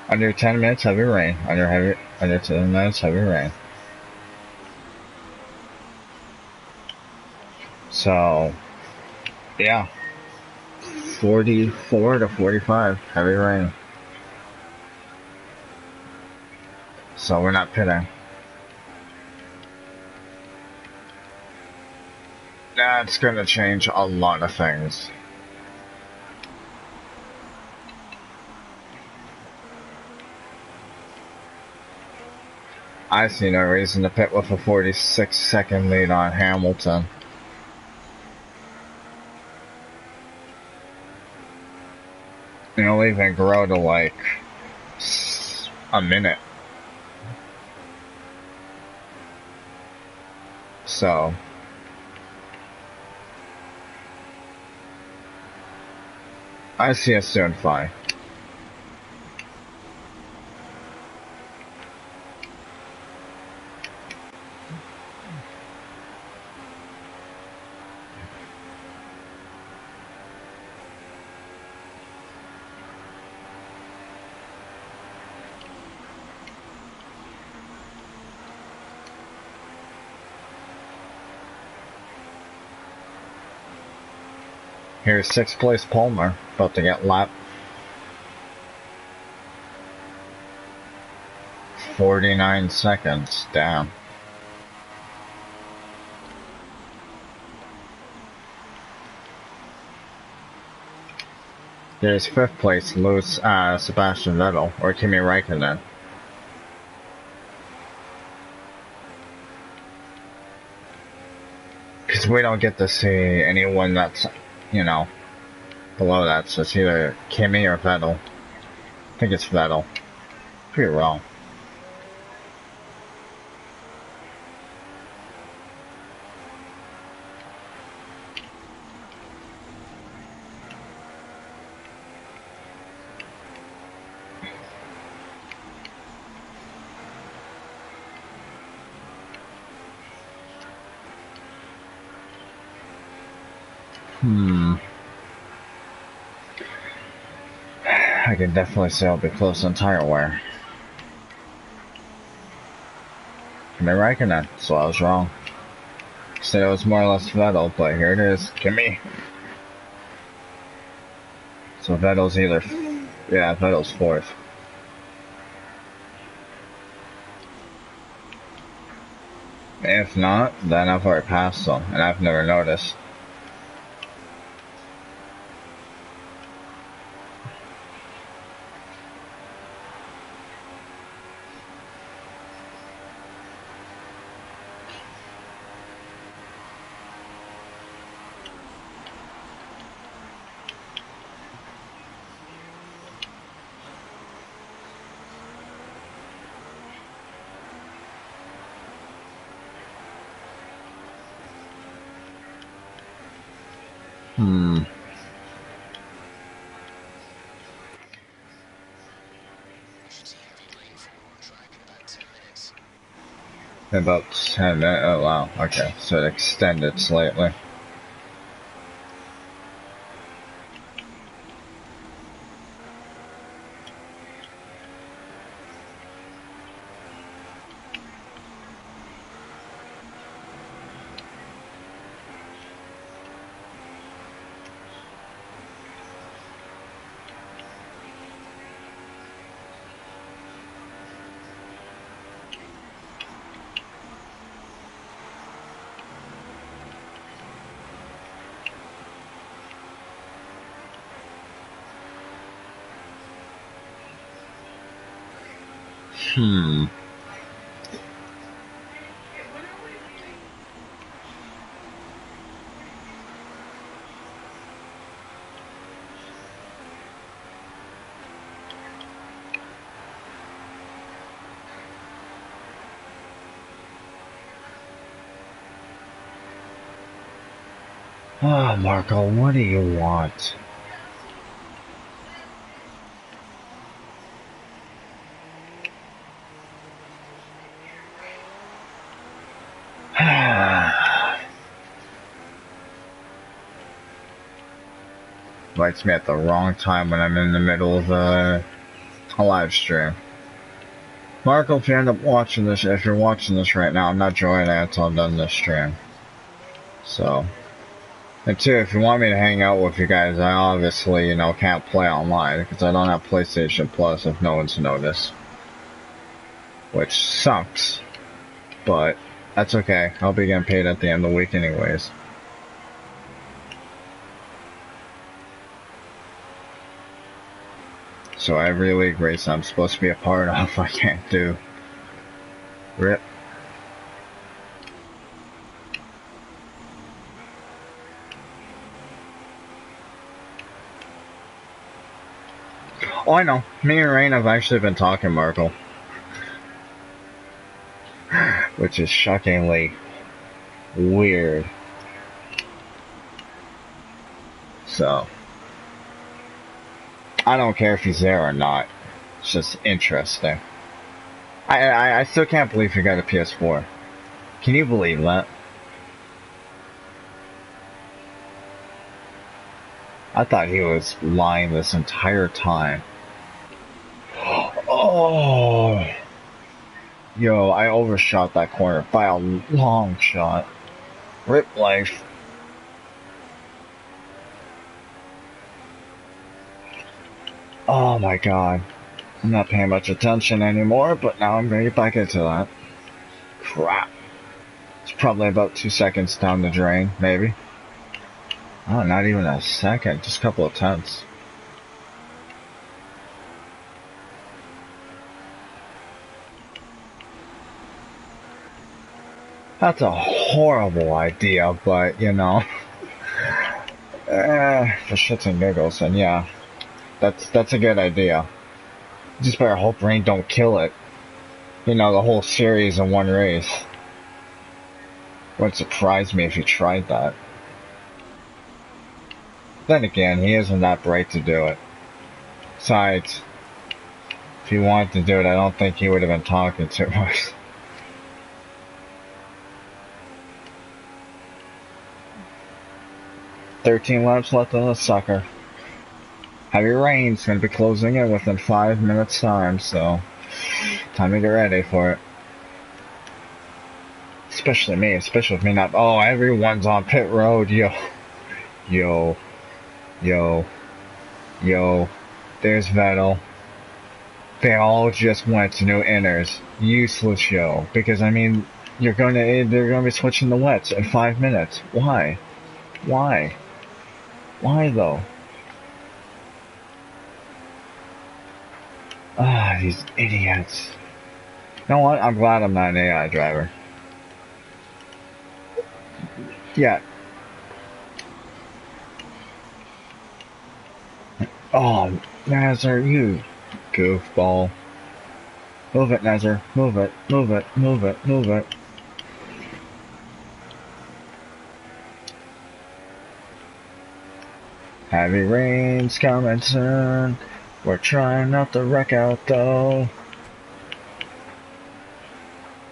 Under 10 minutes, heavy rain. Under 10 minutes, heavy rain. So, yeah. 44 to 45, heavy rain. So we're not pitting. That's gonna change a lot of things. I see no reason to pit with a 46-second lead on Hamilton. It'll even grow to like a minute. So I see us doing fine. Here's 6th place Palmer, about to get lapped. 49 seconds, damn. There's 5th place Lewis, Sebastian Vettel, or Kimi Räikkönen. Because we don't get to see anyone that's, you know, below that, so it's either Kimi or Vettel. I think it's Vettel. Pretty wrong. I can definitely say I'll be close on tire wear. Kimi Räikkönen, so I was wrong. Said it was more or less Vettel, but here it is, Kimi. So Vettel's either, yeah, Vettel's 4th. If not, then I've already passed them, and I've never noticed. Hmm. Should see heavy rainfall on track in about 10 minutes. About 10 minutes. Oh, wow. Okay. So it extended slightly. Hmm. Ah, Marco, what do you want? Lights me at the wrong time when I'm in the middle of a live stream. Marco, if you end up watching this, if you're watching this right now, I'm not joining it until I'm done this stream. So, and two, if you want me to hang out with you guys, I obviously, can't play online because I don't have PlayStation Plus if no one's noticed. Which sucks, but that's okay. I'll be getting paid at the end of the week anyways. So every league race I'm supposed to be a part of, I can't do. RIP. Oh, I know. Me and Rain have actually been talking, Marco. Which is shockingly weird. So, I don't care if he's there or not. It's just interesting. I still can't believe he got a PS4. Can you believe that? I thought he was lying this entire time. Oh! Yo, I overshot that corner by a long shot. RIP life. Oh my god. I'm not paying much attention anymore, but now I'm gonna get back into that. Crap. It's probably about 2 seconds down the drain, maybe. Oh, not even a second, just a couple of tenths. That's a horrible idea, but, for shits and giggles, and yeah, that's a good idea. Just better hope rain don't kill it. The whole series in one race. Wouldn't surprise me if he tried that. Then again, he isn't that bright to do it. Besides, if he wanted to do it, I don't think he would have been talking to us. "13 laps left on the sucker. Heavy rain's going to be closing in within 5 minutes time, so time to get ready for it. Especially with me not. Oh, everyone's on pit road, yo. There's Vettel. They all just went to new inners. Useless, yo. Because they're gonna be switching the wets in 5 minutes. Why? Why though? Ah, these idiots. You know what? I'm glad I'm not an AI driver. Yeah. Oh, Nazar, you goofball. Move it, Nazar. Move it. Heavy rain's coming soon. We're trying not to wreck out though.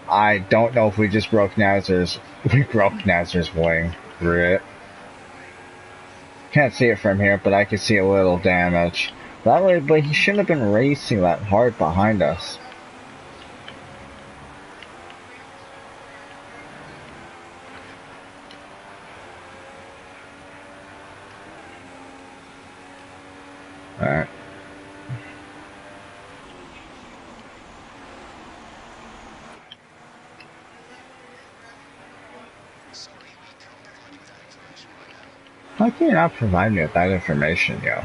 I don't know if we just broke Nazar's. We broke Nazar's wing. Rip. Can't see it from here, but I can see a little damage. That way, but he shouldn't have been racing that hard behind us. Alright. How can you not provide me with that information, yo?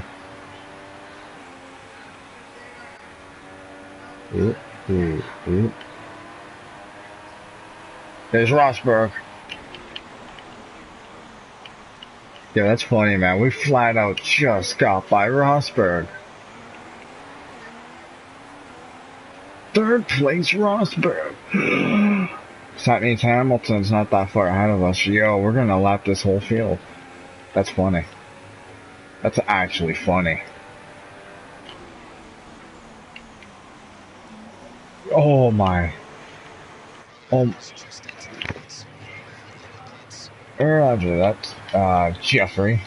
There's Rosberg. Yeah, that's funny, man. We flat out just got by Rosberg. Third place, Rosberg. So that means Hamilton's not that far ahead of us. Yo, we're gonna lap this whole field. That's funny. That's actually funny. Oh my. Roger, that's Jeffrey.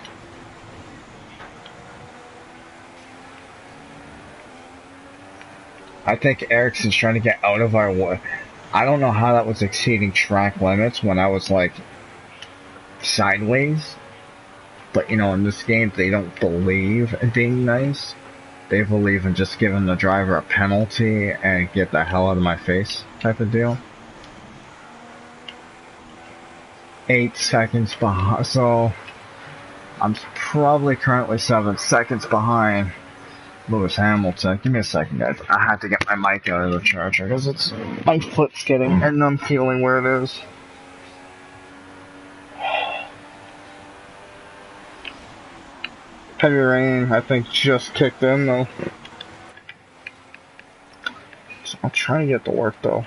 I think Ericsson's trying to get out of our way. I don't know how that was exceeding track limits when I was like sideways. But you know, in this game, they don't believe in being nice. They believe in just giving the driver a penalty and get the hell out of my face type of deal. 8 seconds behind, so I'm probably currently 7 seconds behind Lewis Hamilton. Give me a second, guys. I have to get my mic out of the charger because it's my foot's getting and I'm feeling where it is. Heavy rain, I think, just kicked in though. So I'll try to get to work though.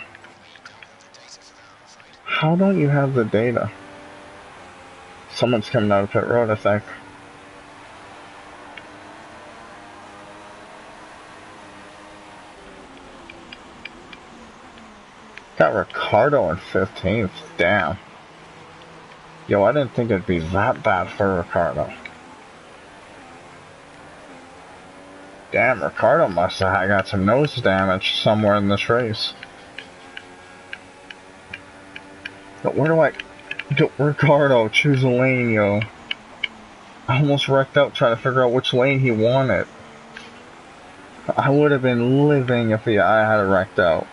How don't you have the data? Someone's coming out of pit road, I think. Got Ricardo in 15th. Damn. Yo, I didn't think it'd be that bad for Ricardo. Damn, Ricardo must have got some nose damage somewhere in this race. But where do I... Ricardo, choose a lane, yo. I almost wrecked out trying to figure out which lane he wanted. I would have been living if I had wrecked out.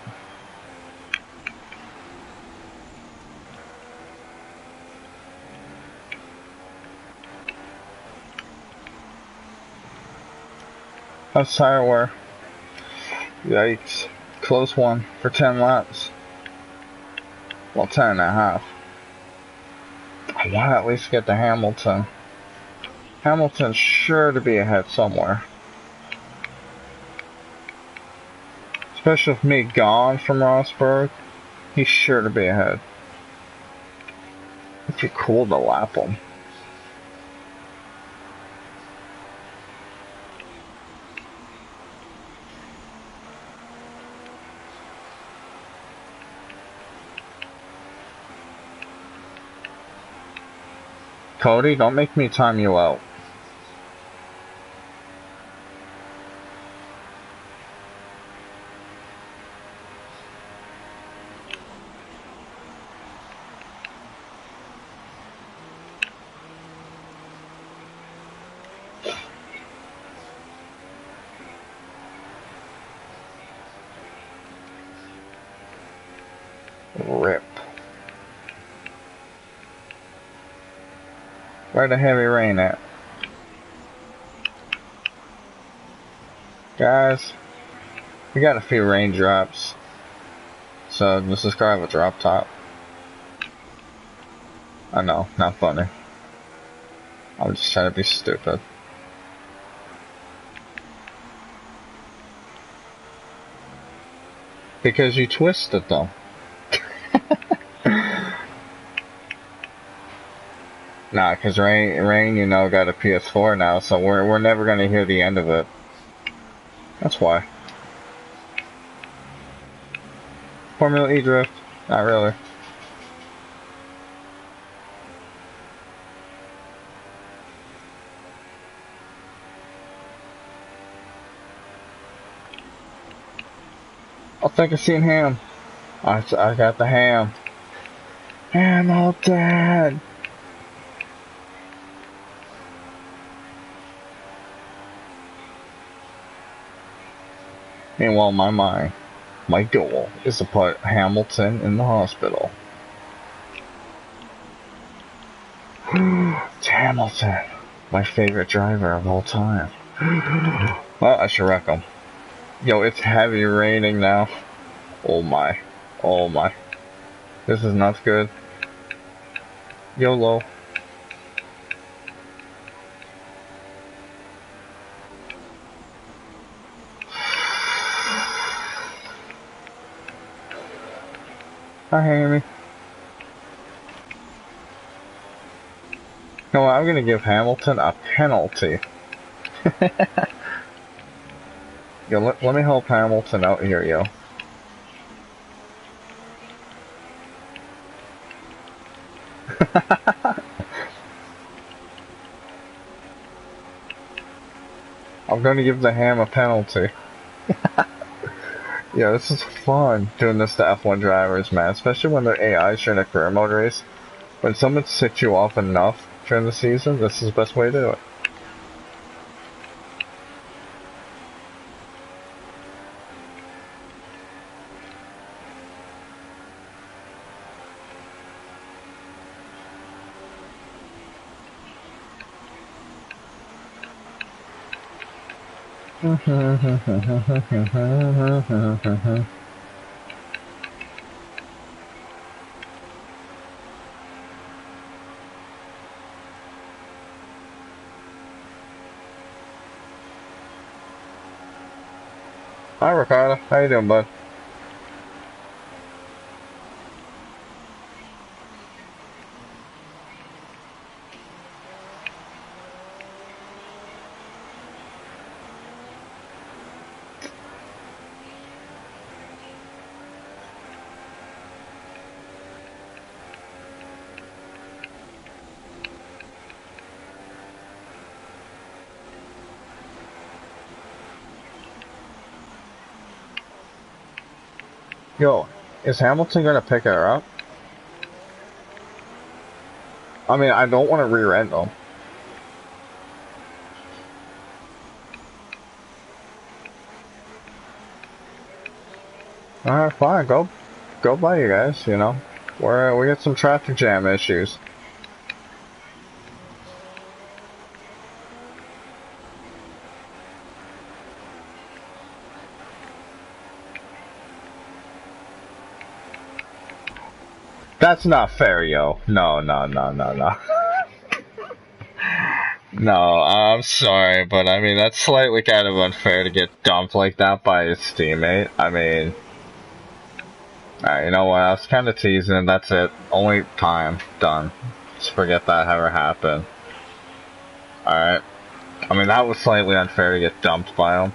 How's tire wear? Yikes. Close one for 10 laps. Well, 10 and a half. I want to at least get to Hamilton. Hamilton's sure to be ahead somewhere. Especially with me gone from Rosberg, he's sure to be ahead. It'd be cool to lap him. Cody, don't make me time you out. Rip. Where the heavy rain at? Guys, we got a few raindrops. So this is kind of a drop top. I know, not funny. I'm just trying to be stupid. Because you twisted them. Nah, cause Rain, you know, got a PS4 now, so we're never gonna hear the end of it. That's why. Formula E drift, not really. I'll take a seat in ham. I got the ham. Hamilton! Meanwhile, my goal is to put Hamilton in the hospital. It's Hamilton, my favorite driver of all time. Well, I should wreck him. Yo, it's heavy raining now. Oh my. Oh my. This is not good. YOLO. Hi, Amy. No, I'm gonna give Hamilton a penalty. Yo, let me help Hamilton out here, yo. I'm gonna give the ham a penalty. Yeah, this is fun doing this to F1 drivers, man. Especially when they're AIs during a career mode race. When someone sits you off enough during the season, this is the best way to do it. Hi, Ricardo. How you doing, bud? Yo, is Hamilton gonna pick her up? I mean, I don't want to rear-end them. Alright, fine. Go by you guys, you know. We got some traffic jam issues. That's not fair, yo. No. No, I'm sorry, but I mean, that's slightly kind of unfair to get dumped like that by his teammate. I mean, alright, you know what? I was kind of teasing. That's it. Only time. Done. Just forget that ever happened. Alright. I mean, that was slightly unfair to get dumped by him.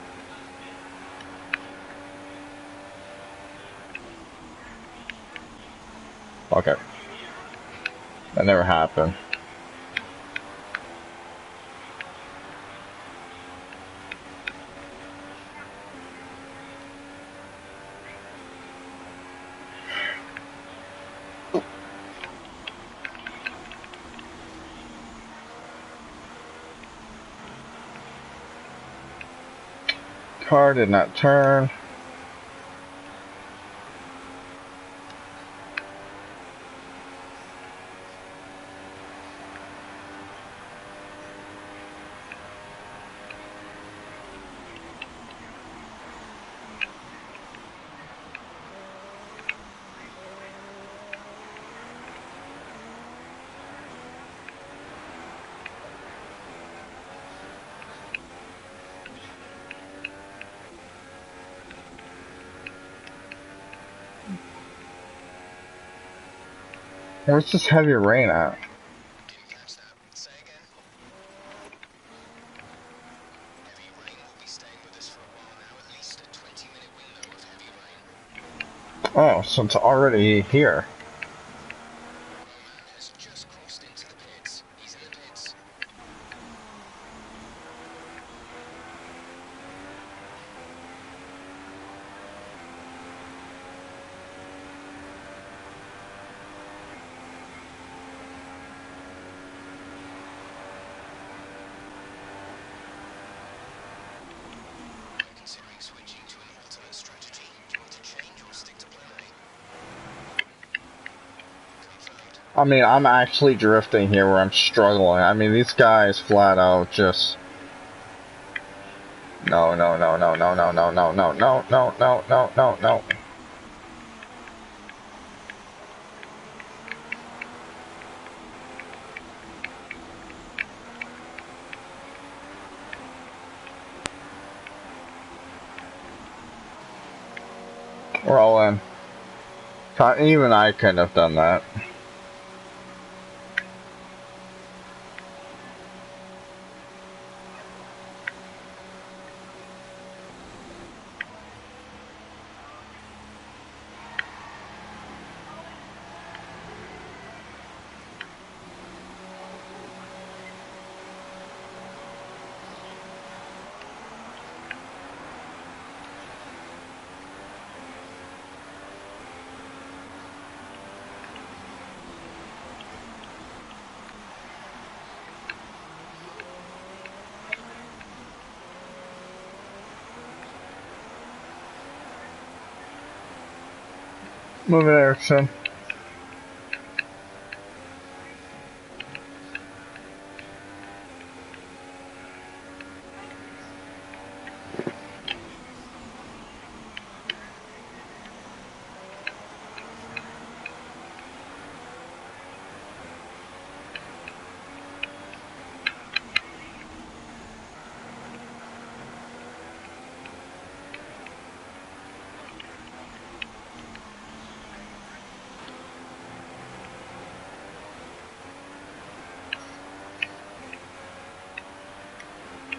Okay. That never happened. Car did not turn. Where's this heavy rain at? Didn't catch that. Oh, so it's already here. Has just crossed into the pits. He's in the pits. Considering switching to an alternate strategy. Do you want to change or stick to plan A? Confirmed. I mean, I'm actually drifting here where I'm struggling. I mean, these guys flat out just... No, no, no, no, no, no, no, no, no, no, no, no, no, no, no. We're all in. Even I couldn't have done that. Move it, Erickson.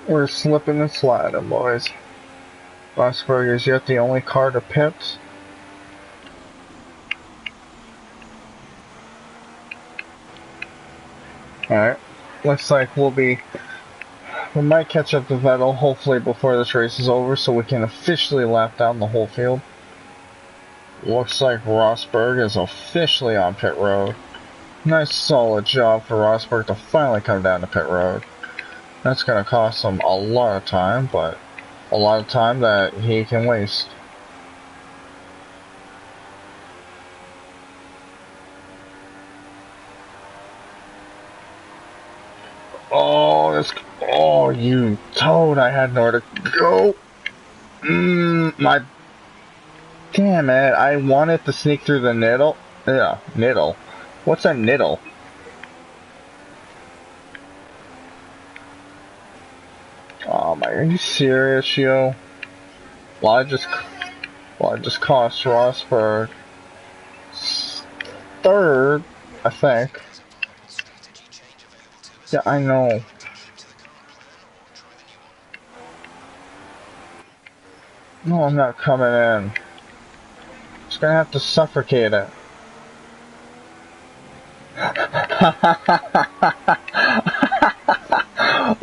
We're slipping and sliding, boys. Rosberg is yet the only car to pit. Alright. Looks like we might catch up to Vettel, hopefully before this race is over, so we can officially lap down the whole field. Looks like Rosberg is officially on pit road. Nice solid job for Rosberg to finally come down to pit road. That's going to cost him a lot of time, but a lot of time that he can waste. Oh, you toad, I had nowhere to go. Damn it, I wanted to sneak through the niddle. Yeah, niddle. What's a niddle? Oh my, are you serious, yo? Well, I just cost Rosberg third, I think. Yeah, I know. No, I'm not coming in. Just gonna have to suffocate it.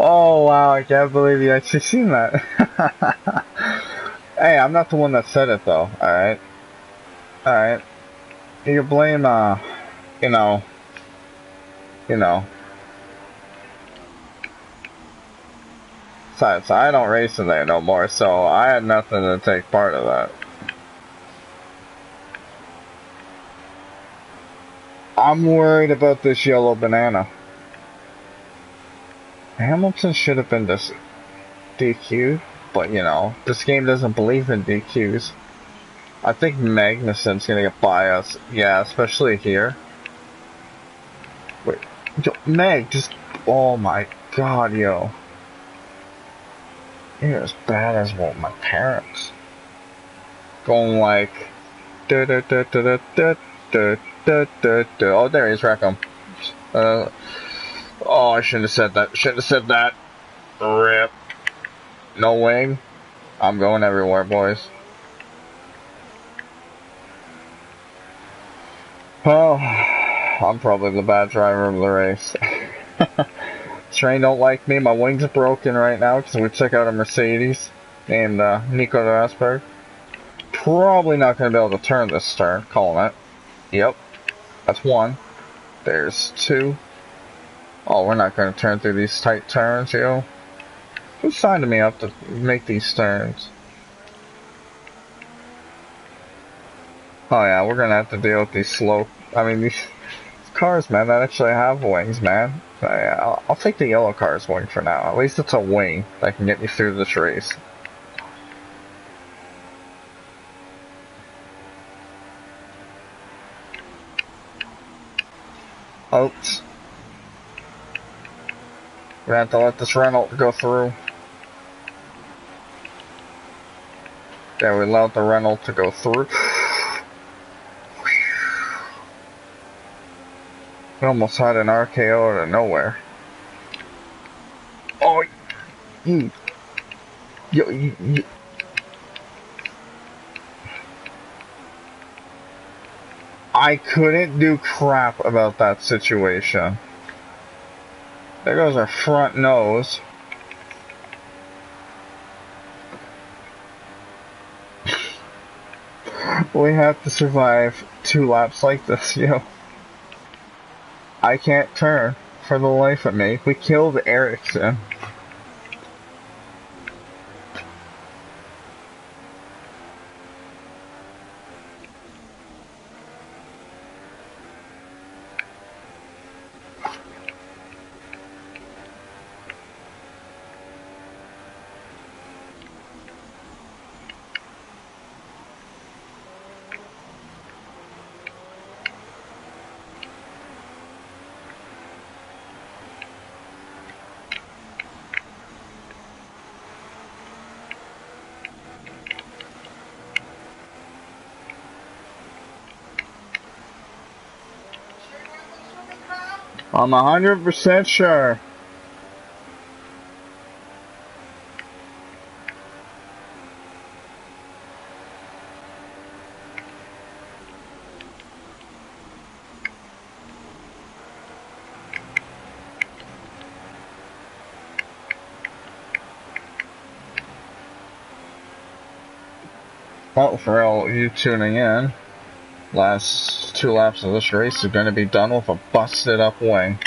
Oh wow, I can't believe you actually seen that. Hey, I'm not the one that said it though, alright? Alright. You can blame, you know. Besides, I don't race in there no more, so I had nothing to take part of that. I'm worried about this yellow banana. Hamilton should have been this DQ, but you know, this game doesn't believe in DQs. I think Magnussen's gonna get by us. Yeah, especially here. Wait, yo, Meg, just, oh my god, yo. You're as bad as, well, my parents. Going like, oh, there he is, Rackham. Oh, I shouldn't have said that. Shouldn't have said that. Rip. No wing. I'm going everywhere, boys. Well, I'm probably the bad driver of the race. Train don't like me. My wings are broken right now because we took out a Mercedes named Nico Rosberg. Probably not going to be able to turn this turn. Calling it. Yep. That's one. There's two. Oh, we're not going to turn through these tight turns, yo. Who signed me up to make these turns? Oh yeah, we're going to have to deal with these slow... I mean, these cars, man, that actually have wings, man. I'll take the yellow car's wing for now. At least it's a wing that can get me through this race. Oops. We're gonna have to let this Renault go through. Yeah, we allowed the Renault to go through. We almost had an RKO out of nowhere. Oh, you. I couldn't do crap about that situation. There goes our front nose. We have to survive 2 laps like this, yo. I can't turn for the life of me. We killed Ericsson. I'm 100% sure. Well, for all you tuning in, last 2 laps of this race are going to be done with a busted up wing.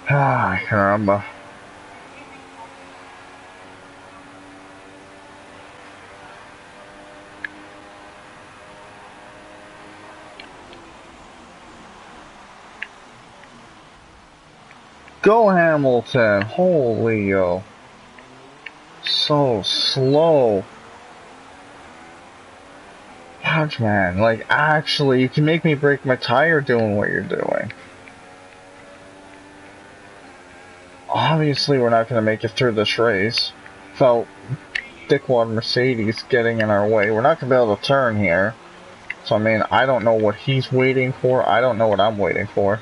Ah, caramba. Go Hamilton! Holy yo. So slow. Ouch, man. Like, actually, you can make me break my tire doing what you're doing. Obviously, we're not going to make it through this race without dickwad Mercedes getting in our way. We're not going to be able to turn here. So, I mean, I don't know what he's waiting for. I don't know what I'm waiting for.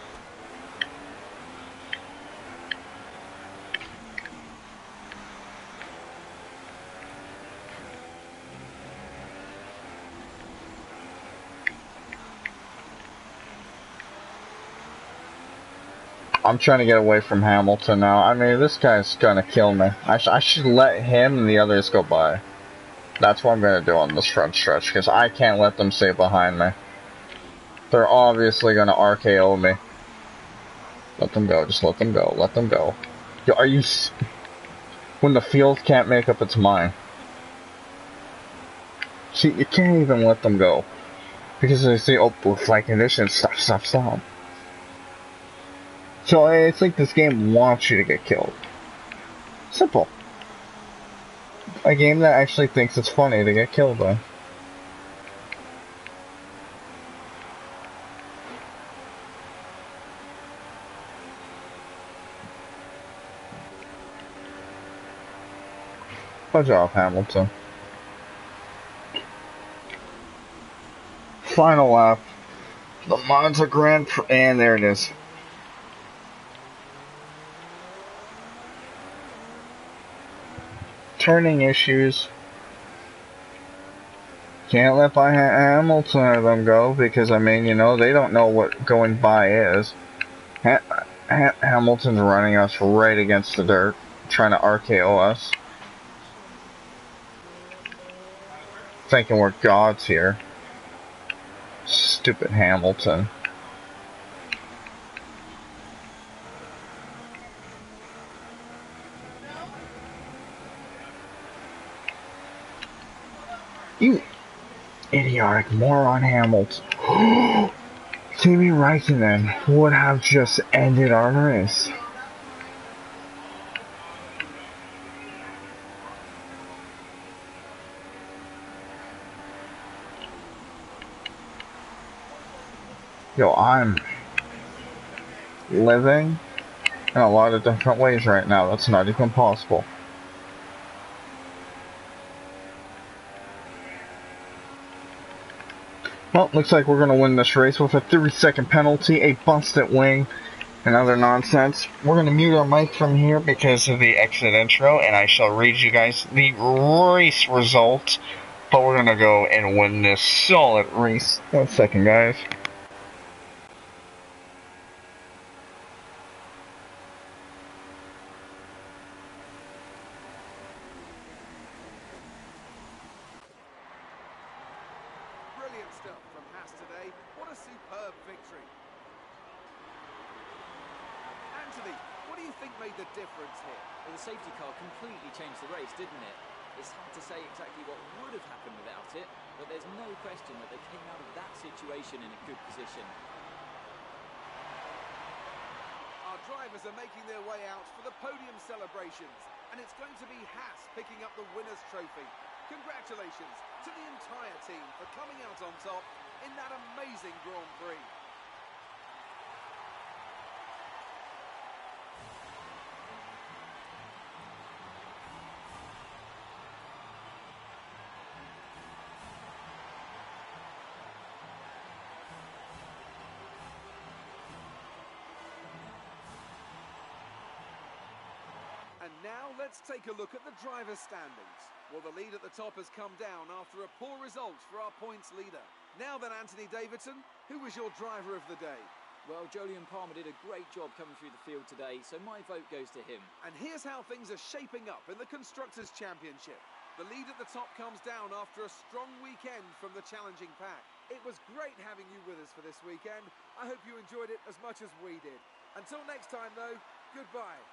I'm trying to get away from Hamilton now. I mean, this guy's gonna kill me. I should let him and the others go by. That's what I'm gonna do on this front stretch, because I can't let them stay behind me. They're obviously gonna RKO me. Let them go, just let them go, let them go. Yo, are you... When the field can't make up its mind. See, you can't even let them go. Because they say, oh, with flight conditions, stop, stop, stop. So it's like this game wants you to get killed. Simple. A game that actually thinks it's funny to get killed by. Fudge off, Hamilton. Final lap. The Monza Grand Prix, and there it is. turning issues. Can't let by Hamilton or them go, because, I mean, you know, they don't know what going by is. Hamilton's running us right against the dirt, trying to RKO us. Thinking we're gods here. Stupid Hamilton. You idiotic moron Hamilton. Kimi Räikkönen would have just ended our race. Yo, I'm living in a lot of different ways right now. That's not even possible. Well, looks like we're going to win this race with a 30-second penalty, a busted wing, and other nonsense. We're going to mute our mic from here because of the exit intro, and I shall read you guys the race results. But we're going to go and win this solid race. 1 second, guys. Brilliant stuff from Haas today. What a superb victory. Anthony, what do you think made the difference here? Well, the safety car completely changed the race, didn't it? It's hard to say exactly what would have happened without it, but there's no question that they came out of that situation in a good position. Our drivers are making their way out for the podium celebrations, and it's going to be Haas picking up the winner's trophy. Congratulations to the entire team for coming out on top in that amazing Grand Prix. And now let's take a look at the driver's standings. Well, the lead at the top has come down after a poor result for our points leader. Now then, Anthony Davidson, who was your driver of the day? Well, Jolyon Palmer did a great job coming through the field today, so my vote goes to him. And here's how things are shaping up in the Constructors' Championship. The lead at the top comes down after a strong weekend from the challenging pack. It was great having you with us for this weekend. I hope you enjoyed it as much as we did. Until next time, though, goodbye.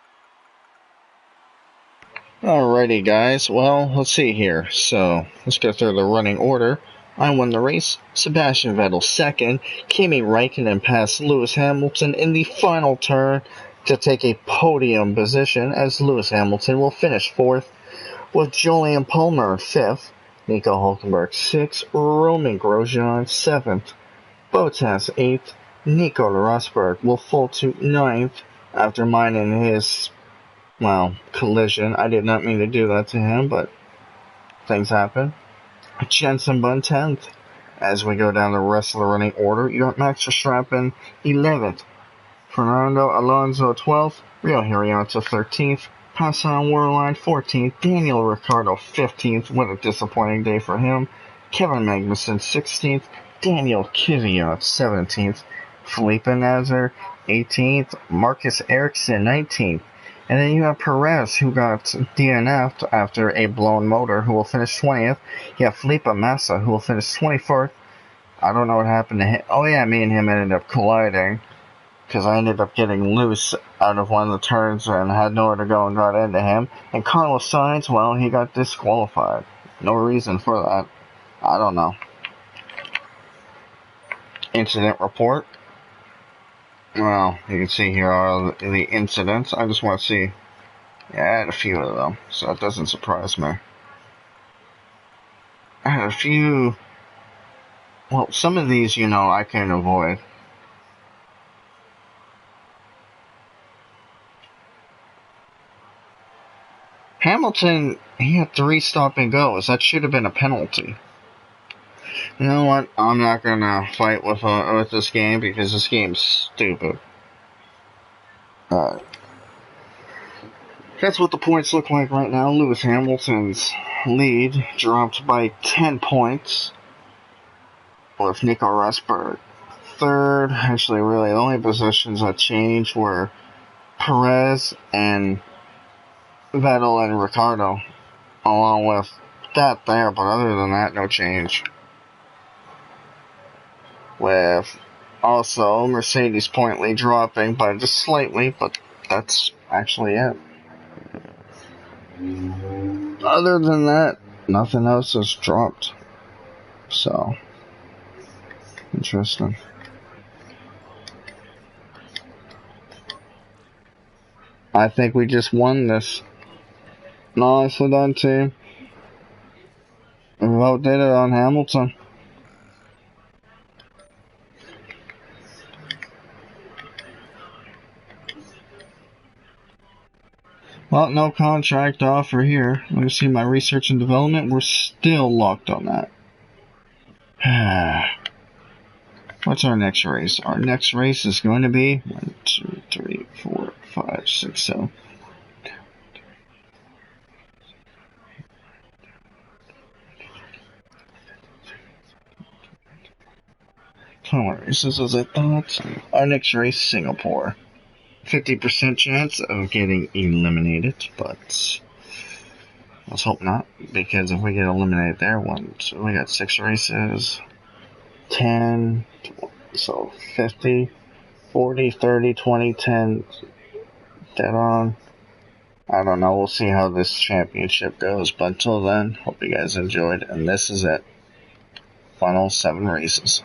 Alrighty, guys. Well, let's see here. So, let's go through the running order. I won the race. Sebastian Vettel second. Kimi Räikkönen passed Lewis Hamilton in the final turn to take a podium position, as Lewis Hamilton will finish fourth, with Jolyon Palmer fifth, Nico Hulkenberg sixth, Roman Grosjean seventh, Bottas eighth, Nico Rosberg will fall to ninth after minding his collision. I did not mean to do that to him, but things happen. Jenson Button 10th. As we go down the rest of the running order, you got Max Verstappen 11th, Fernando Alonso 12th, Rio Hirayata 13th, Hassan Wehrlein 14th, Daniel Ricciardo 15th, what a disappointing day for him, Kevin Magnussen 16th, Daniel Kvyat 17th, Felipe Nasr 18th, Marcus Ericsson 19th, and then you have Perez, who got DNF'd after a blown motor, who will finish 20th. You have Felipe Massa, who will finish 24th. I don't know what happened to him. Oh yeah, me and him ended up colliding, because I ended up getting loose out of one of the turns and had nowhere to go and got into him. And Carlos Sainz, well, he got disqualified. No reason for that. I don't know. Incident report. Well, you can see here are the incidents. I just want to see. Yeah, I had a few of them, so it doesn't surprise me. I had a few. Well, some of these, I can avoid. Hamilton, he had 3 stop and goes. That should have been a penalty. You know what? I'm not gonna fight with this game because this game's stupid. That's what the points look like right now. Lewis Hamilton's lead dropped by 10 points, with Nico Rosberg third. Actually, really, the only positions that changed were Perez and Vettel and Ricciardo, along with that there, but other than that, no change. With also Mercedes point lead dropping by just slightly, but that's actually it. Other than that, nothing else has dropped. So, interesting. I think we just won this. Nicely done, team. We outdid it on Hamilton. Well, no contract offer here. Let me see my research and development. We're still locked on that. What's our next race? Our next race is going to be 1, 2, 3, 4, 5, 6, 7. How many races was I thought? Our next race, Singapore. 50% chance of getting eliminated, but let's hope not, because if we get eliminated there, so we got 6 races, 10, so 50, 40, 30, 20, 10, dead on. I don't know, we'll see how this championship goes, but until then, hope you guys enjoyed, and this is it. Final 7 races.